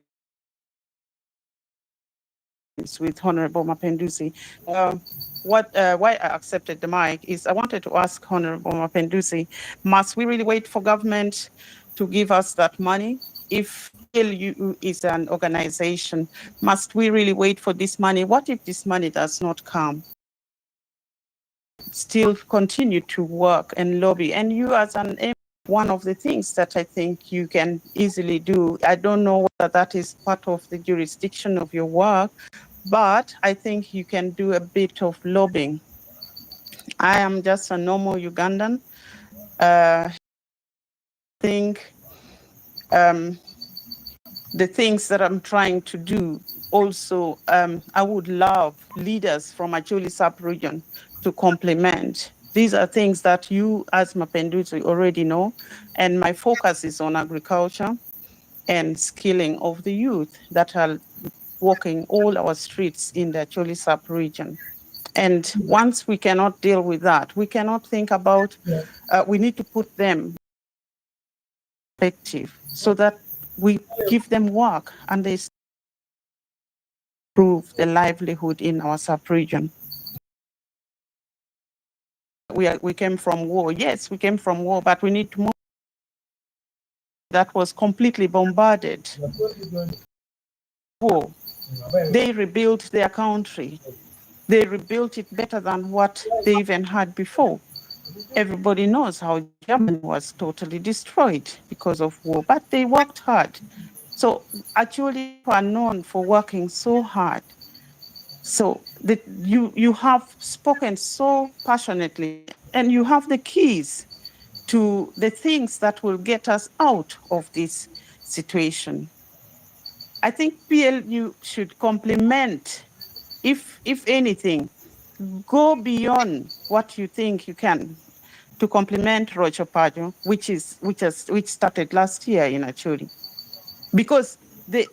with Honorable Mapenduzi. Why I accepted the mic is I wanted to ask Honorable Mapenduzi, must we really wait for government to give us that money? If PLU is an organization, must we really wait for this money? What if this money does not come? Still continue to work and lobby. And you as an one of the things that I think you can easily do. I don't know whether that is part of the jurisdiction of your work, but I think you can do a bit of lobbying. I am just a normal Ugandan. I think the things that I'm trying to do also, I would love leaders from Acholi sub-region to complement. These are things that you as Mapenduzi already know, and my focus is on agriculture and skilling of the youth that are walking all our streets in the Acholi sub-region. And once we cannot deal with that, we cannot think about, we need to put them in perspective so that we give them work and they improve the livelihood in our sub-region. We came from war. Yes, we came from war, but we need to move. That was completely bombarded. War. They rebuilt their country. They rebuilt it better than what they even had before. Everybody knows how Germany was totally destroyed because of war, but they worked hard. So actually, we are known for working so hard. So you have spoken so passionately, and you have the keys to the things that will get us out of this situation. I think PLU should complement, if anything, go beyond what you think you can to complement Rochopajo, which started last year in Acholi. Because the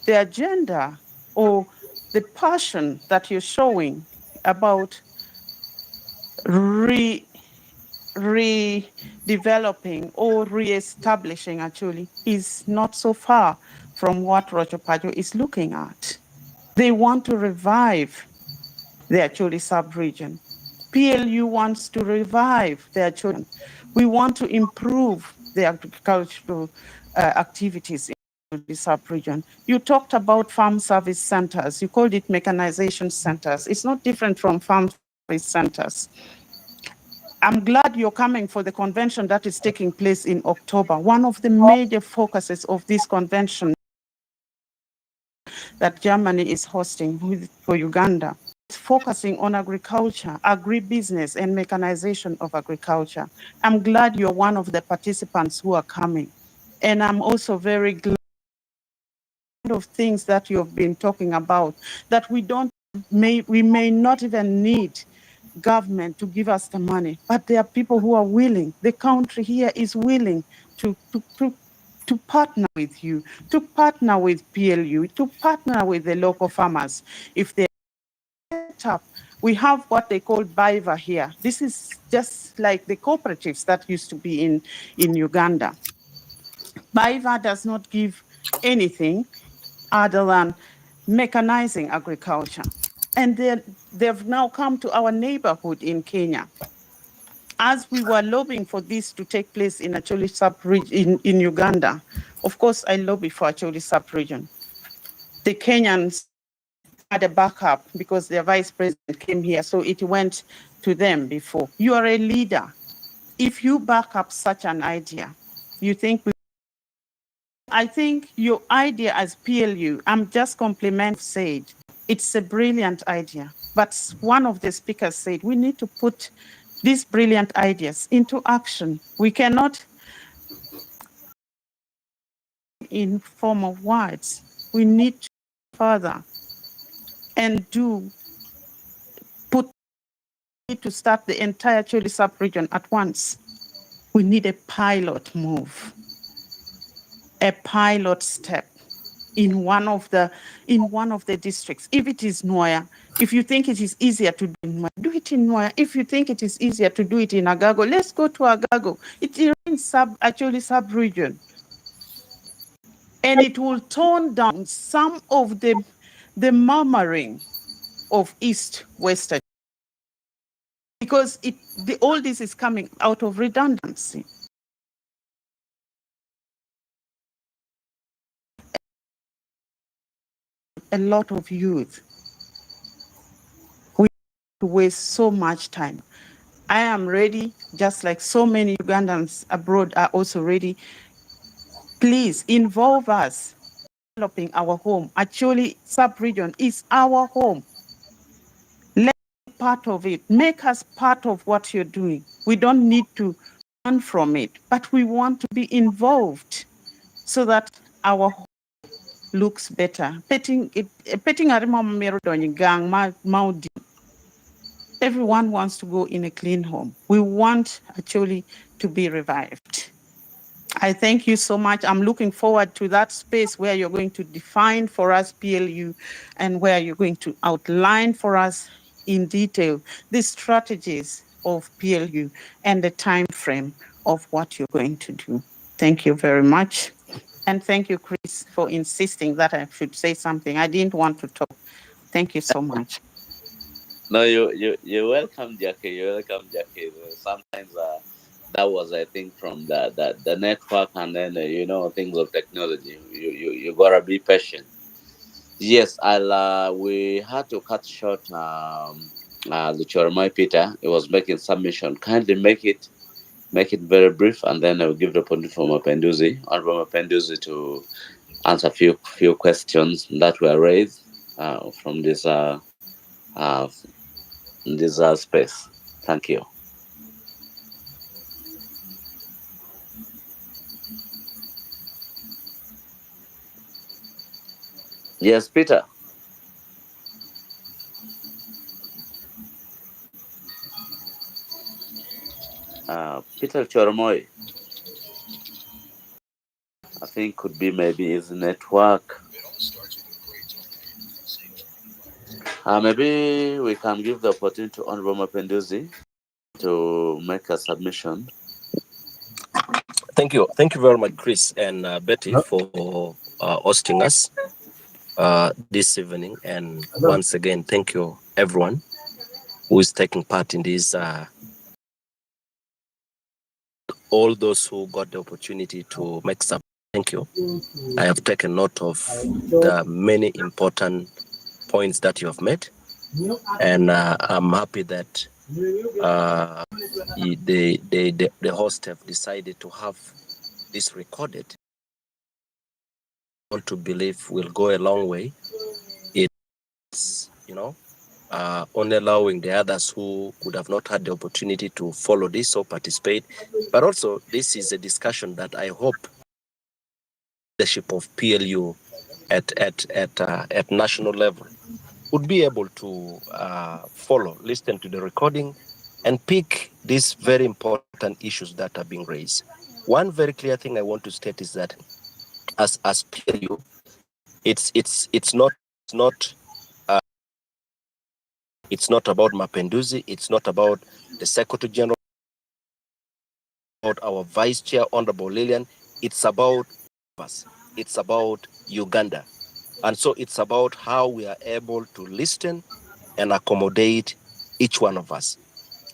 agenda or the passion that you're showing about redeveloping or re-establishing actually is not so far from what Rochopajo is looking at. They want to revive the Acholi sub-region. PLU wants to revive the Acholi. We want to improve the agricultural activities in the sub-region. You talked about farm service centers. You called it mechanization centers. It's not different from farm service centers. I'm glad you're coming for the convention that is taking place in October. One of the major focuses of this convention that Germany is hosting for Uganda is focusing on agriculture, agribusiness, and mechanization of agriculture. I'm glad you're one of the participants who are coming. And I'm also very glad of things that you've been talking about, that we may not even need government to give us the money, but there are people who are willing. The country here is willing to partner with you, to partner with PLU, to partner with the local farmers. If they set up, we have what they call BIVA here. This is just like the cooperatives that used to be in Uganda. BIVA does not give anything other than mechanizing agriculture. And they've now come to our neighborhood in Kenya. As we were lobbying for this to take place in Acholi sub-region in Uganda, of course, I lobby for Acholi sub-region. The Kenyans had a backup because their vice president came here, so it went to them before. You are a leader. If you back up such an idea, you think I think your idea as PLU, I'm just complimenting said, it's a brilliant idea. But one of the speakers said, we need to put these brilliant ideas into action. We cannot in form of words. We need to further and to start the entire Choli sub-region at once. We need a pilot move, a pilot step in one of the districts. If it is Noya, if you think it is easier to do in Noya, do it in Noya. If you think it is easier to do it in Agago, let's go to Agago. It is in actually sub-region. And it will tone down some of the murmuring of East-West, because all this is coming out of redundancy. A lot of youth, we waste so much time. I am ready, just like so many Ugandans abroad are also ready. Please involve us in developing our home. Acholi sub-region is our home. Let's be part of it. Make us part of what you're doing. We don't need to learn from it, but we want to be involved so that our home looks better. Everyone wants to go in a clean home. We want actually to be revived. I thank you so much. I'm looking forward to that space where you're going to define for us PLU and where you're going to outline for us in detail the strategies of PLU and the time frame of what you're going to do. Thank you very much. And thank you, Chris, for insisting that I should say something. I didn't want to talk. Thank you so much. No, you're welcome, Jackie. You're welcome, Jackie. Sometimes that was, I think, from the network, and then things of technology. You gotta be patient. Yes, I'll. We had to cut short. The Choromai Peter. He was making submission. Kindly make it very brief, and then I will give the opportunity for Mapenduzi, Honorable Mapenduzi, to answer few questions that were raised from uh, this space. Thank you. Yes, Peter. Peter Choromoy. I think could be maybe his network. Maybe we can give the opportunity to Honorable Mapenduzi to make a submission. Thank you very much, Chris and Betty, for hosting us this evening. And once again, thank you everyone who is taking part in this. All those who got the opportunity to make some. Thank you. I have taken note of the many important points that you have made, and I'm happy that the host have decided to have this recorded. I want to believe will go a long way. It's only allowing the others who could have not had the opportunity to follow this or participate, but also this is a discussion that I hope leadership of PLU at national level would be able to follow, listen to the recording, and pick these very important issues that are being raised. One very clear thing I want to state is that as PLU, it's not about Mapenduzi, it's not about the Secretary General, about our Vice Chair, Honorable Lillian. It's about us. It's about Uganda. And so it's about how we are able to listen and accommodate each one of us.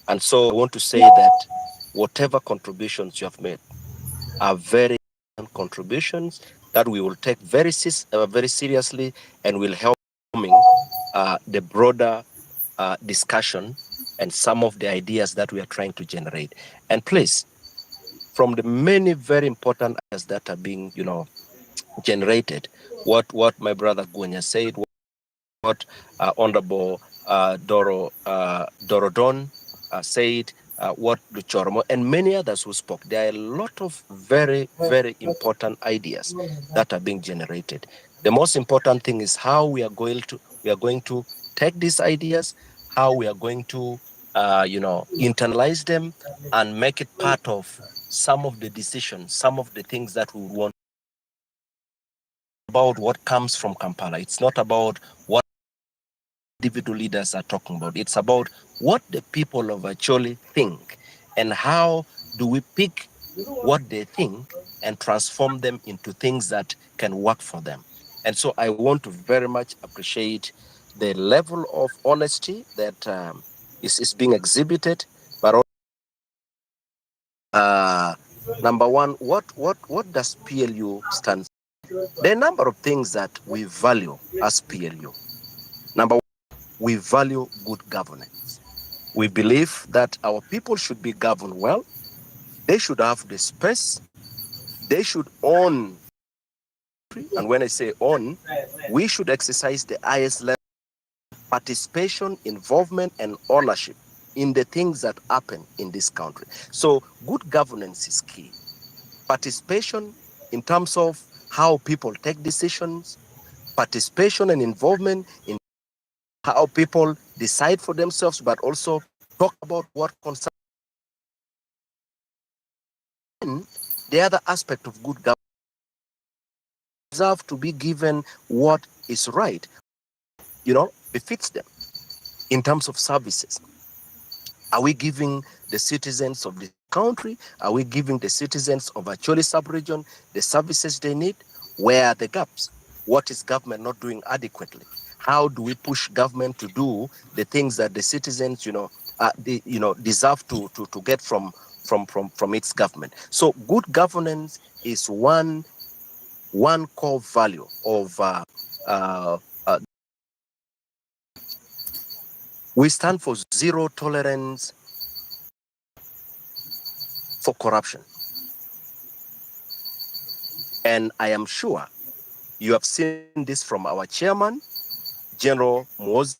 And so I want to say that whatever contributions you have made are very important contributions that we will take very seriously and will help the broader discussion and some of the ideas that we are trying to generate. And please, from the many very important ideas that are being, generated, what my brother Gwenya said, what Honorable Dorodon said, what Luchoromo, and many others who spoke. There are a lot of very, very important ideas that are being generated. The most important thing is how we are going to take these ideas, how we are going to internalize them and make it part of some of the decisions, some of the things that we want. About what comes from Kampala. It's not about what individual leaders are talking about. It's about what the people of Acholi think and how do we pick what they think and transform them into things that can work for them. And so I want to very much appreciate the level of honesty that is being exhibited, but number one, what does PLU stand for? There are a number of things that we value as PLU. Number one, we value good governance. We believe that our people should be governed well. They should have the space. They should own. And when I say own, we should exercise the highest level of participation, involvement, and ownership in the things that happen in this country. So good governance is key. Participation in terms of how people take decisions, participation and involvement in how people decide for themselves, but also talk about what concerns. The other aspect of good governance deserve to be given what is right, befits them in terms of services. Are we giving the citizens of the country, are we giving the citizens of Acholi sub-region the services they need? Where are the gaps? What is government not doing adequately? How do we push government to do the things that the citizens, deserve to get from its government? So good governance is one core value of we stand for zero tolerance for corruption. And I am sure you have seen this from our chairman, General Muhoozi,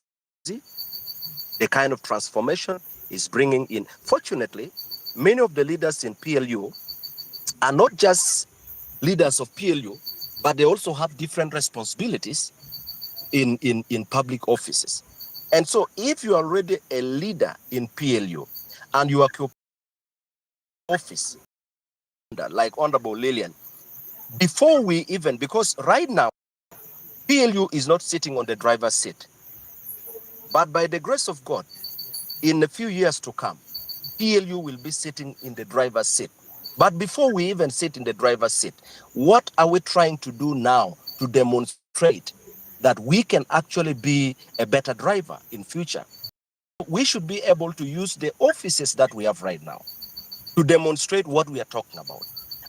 the kind of transformation is bringing in. Fortunately, many of the leaders in PLU are not just leaders of PLU, but they also have different responsibilities in public offices. And so if you are already a leader in PLU and you occupy office like Honorable Lillian, before we even, because right now, PLU is not sitting on the driver's seat. But by the grace of God, in a few years to come, PLU will be sitting in the driver's seat. But before we even sit in the driver's seat, what are we trying to do now to demonstrate that we can actually be a better driver in future? We should be able to use the offices that we have right now to demonstrate what we are talking about.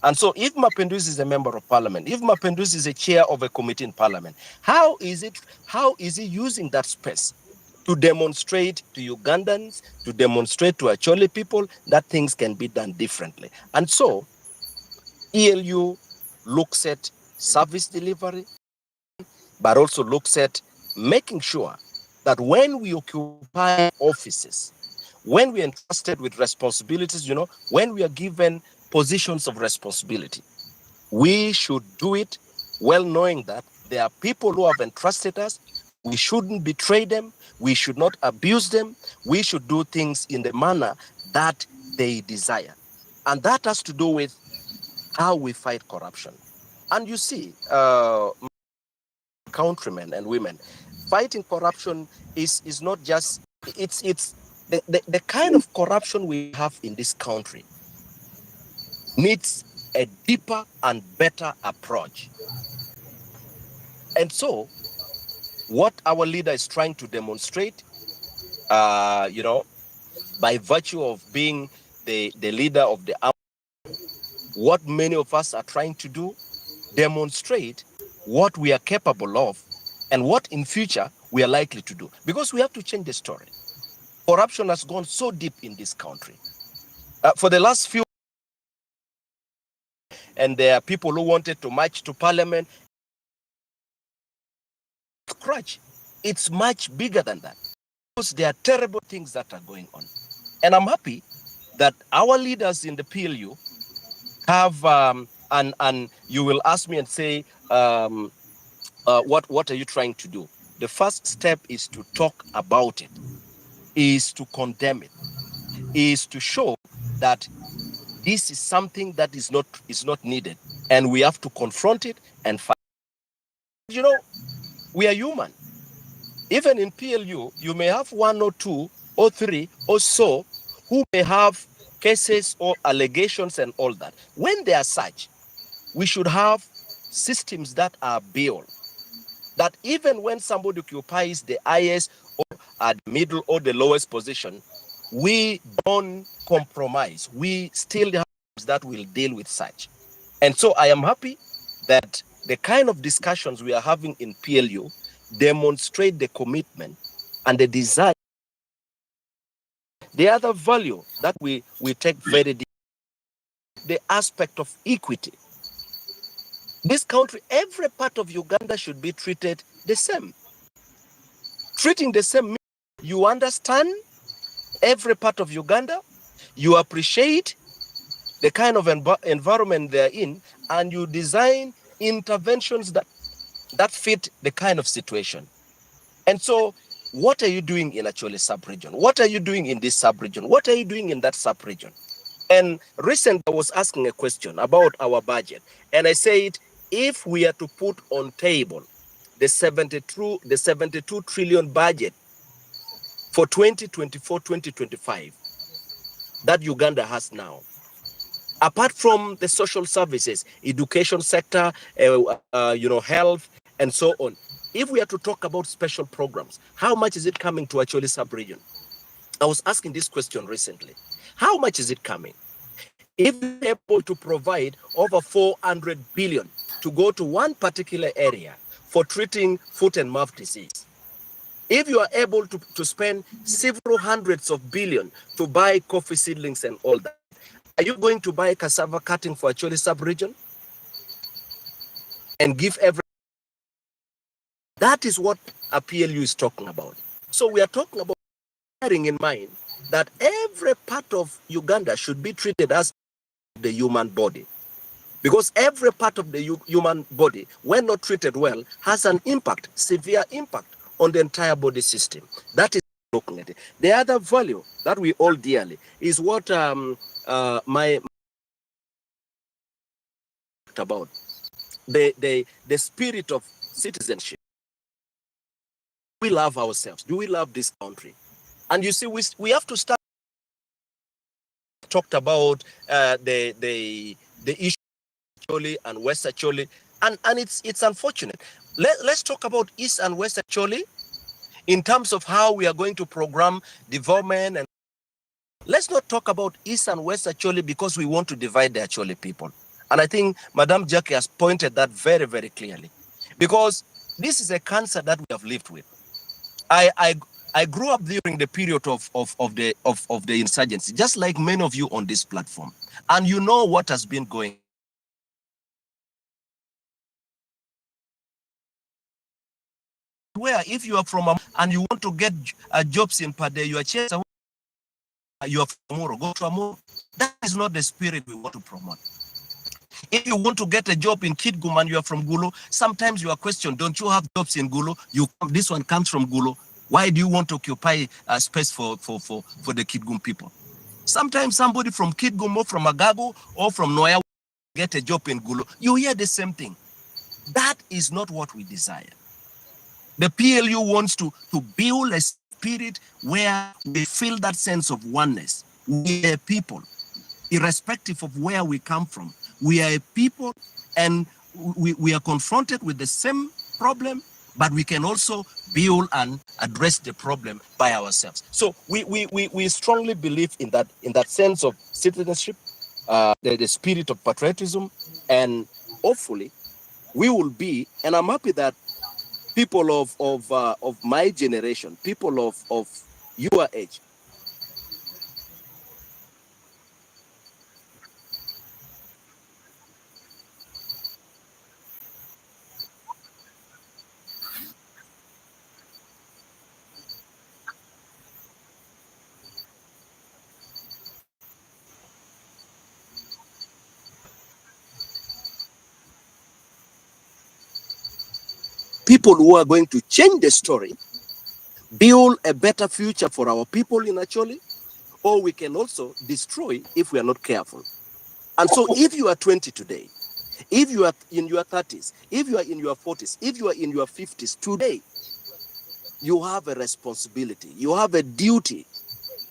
And so if Mapenduzi is a member of parliament, if Mapenduzi is a chair of a committee in parliament, how is he using that space to demonstrate to Ugandans, to demonstrate to Acholi people that things can be done differently? And so ELU looks at service delivery, but also looks at making sure that when we occupy offices, when we are entrusted with responsibilities, when we are given positions of responsibility, we should do it well knowing that there are people who have entrusted us. We shouldn't betray them. We should not abuse them. We should do things in the manner that they desire. And that has to do with how we fight corruption. And you see, countrymen and women, fighting corruption is not just, it's the kind of corruption we have in this country needs a deeper and better approach. And so what our leader is trying to demonstrate, by virtue of being the leader of the army, what many of us are trying to do, demonstrate what we are capable of and what in future we are likely to do. Because we have to change the story. Corruption has gone so deep in this country. For the last few, and there are people who wanted to march to parliament. Crutch, it's much bigger than that. Because there are terrible things that are going on. And I'm happy that our leaders in the PLU have, and you will ask me and say, what are you trying to do? The first step is to talk about it, is to condemn it, is to show that this is something that is not needed, and we have to confront it and fight. We are human. Even in PLU, you may have one or two or three or so who may have cases or allegations and all that. When they are such, we should have systems that are built, that even when somebody occupies the highest or at the middle or the lowest position, we don't compromise. We still have that will deal with such. And so I am happy that the kind of discussions we are having in PLU demonstrate the commitment and the desire The other value that we take very deep, the aspect of equity. This country, every part of Uganda should be treated the same. Treating the same means you understand every part of Uganda, you appreciate the kind of environment they're in, and you design interventions that fit the kind of situation. And so, what are you doing in Acholi sub-region? What are you doing in this sub-region? What are you doing in that sub-region? And recently I was asking a question about our budget, and I said, if we are to put on table the 72 trillion budget for 2024-2025 that Uganda has now, apart from the social services, education sector, health, and so on, if we are to talk about special programs, how much is it coming to Acholi sub-region? I was asking this question recently. How much is it coming? If we're able to provide over 400 billion to go to one particular area for treating foot and mouth disease, if you are able to spend several hundreds of billion to buy coffee seedlings and all that, are you going to buy cassava cutting for Acholi sub-region and give every? That is what a PLU is talking about. So we are talking about bearing in mind that every part of Uganda should be treated as the human body. Because every part of the human body, when not treated well, has an impact, severe impact on the entire body system. That is looking at it. The other value that we all dearly is what my about the spirit of citizenship. We love ourselves. Do we love this country? And you see, we have to start. Talked about the issue of Acholi and West Acholi, and it's unfortunate. Let's talk about East and West Acholi in terms of how we are going to program development, and let's not talk about East and West Acholi because we want to divide the Acholi people. And I think Madam Jackie has pointed that very, very clearly, because this is a cancer that we have lived with. I grew up during the period of the insurgency, just like many of you on this platform, and you know what has been going. Where if you are from and you want to get jobs in Pade, you are chased away. You are from Amuro, go to Amuro. That is not the spirit we want to promote. If you want to get a job in Kidgum and you are from Gulo, sometimes you are questioned, don't you have jobs in Gulo? This one comes from Gulo. Why do you want to occupy space for the Kidgum people? Sometimes somebody from Kidgum or from Agago or from Noya get a job in Gulo. You hear the same thing. That is not what we desire. The PLU wants to build a spirit where we feel that sense of oneness. We are people, irrespective of where we come from. We are a people, and we are confronted with the same problem, but we can also build and address the problem by ourselves. So we strongly believe in that sense of citizenship, the spirit of patriotism, and hopefully we will be, and I'm happy that people of my generation, people of your age, people who are going to change the story, build a better future for our people in Acholi, or we can also destroy if we are not careful. And so if you are 20 today, if you are in your 30s, if you are in your 40s, if you are in your 50s today, you have a responsibility. You have a duty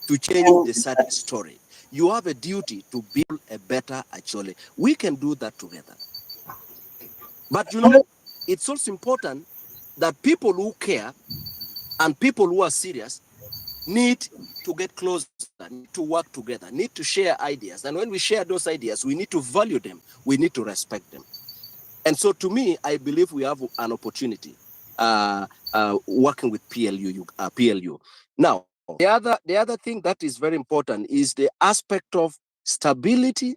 to change the sad story. You have a duty to build a better Acholi. We can do that together. But you know, it's also important that people who care and people who are serious need to get closer, need to work together, need to share ideas. And when we share those ideas, we need to value them. We need to respect them. And so to me, I believe we have an opportunity working with PLU. Now, The other thing that is very important is the aspect of stability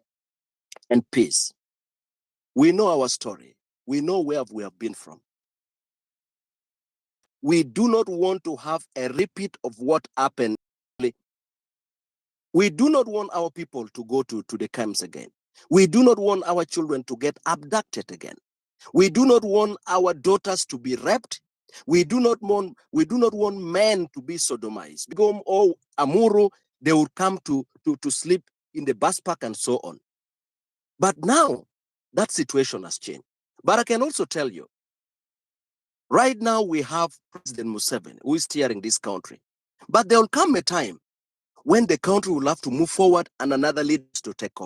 and peace. We know our story. We know where we have been from. We do not want to have a repeat of what happened. We do not want our people to go to the camps again. We do not want our children to get abducted again. We do not want our daughters to be raped. We do not want men to be sodomized. Or Amuru, they would come to sleep in the bus park and so on. But now that situation has changed. But I can also tell you, right now we have President Museveni who is steering this country. But there will come a time when the country will have to move forward and another leader to take over.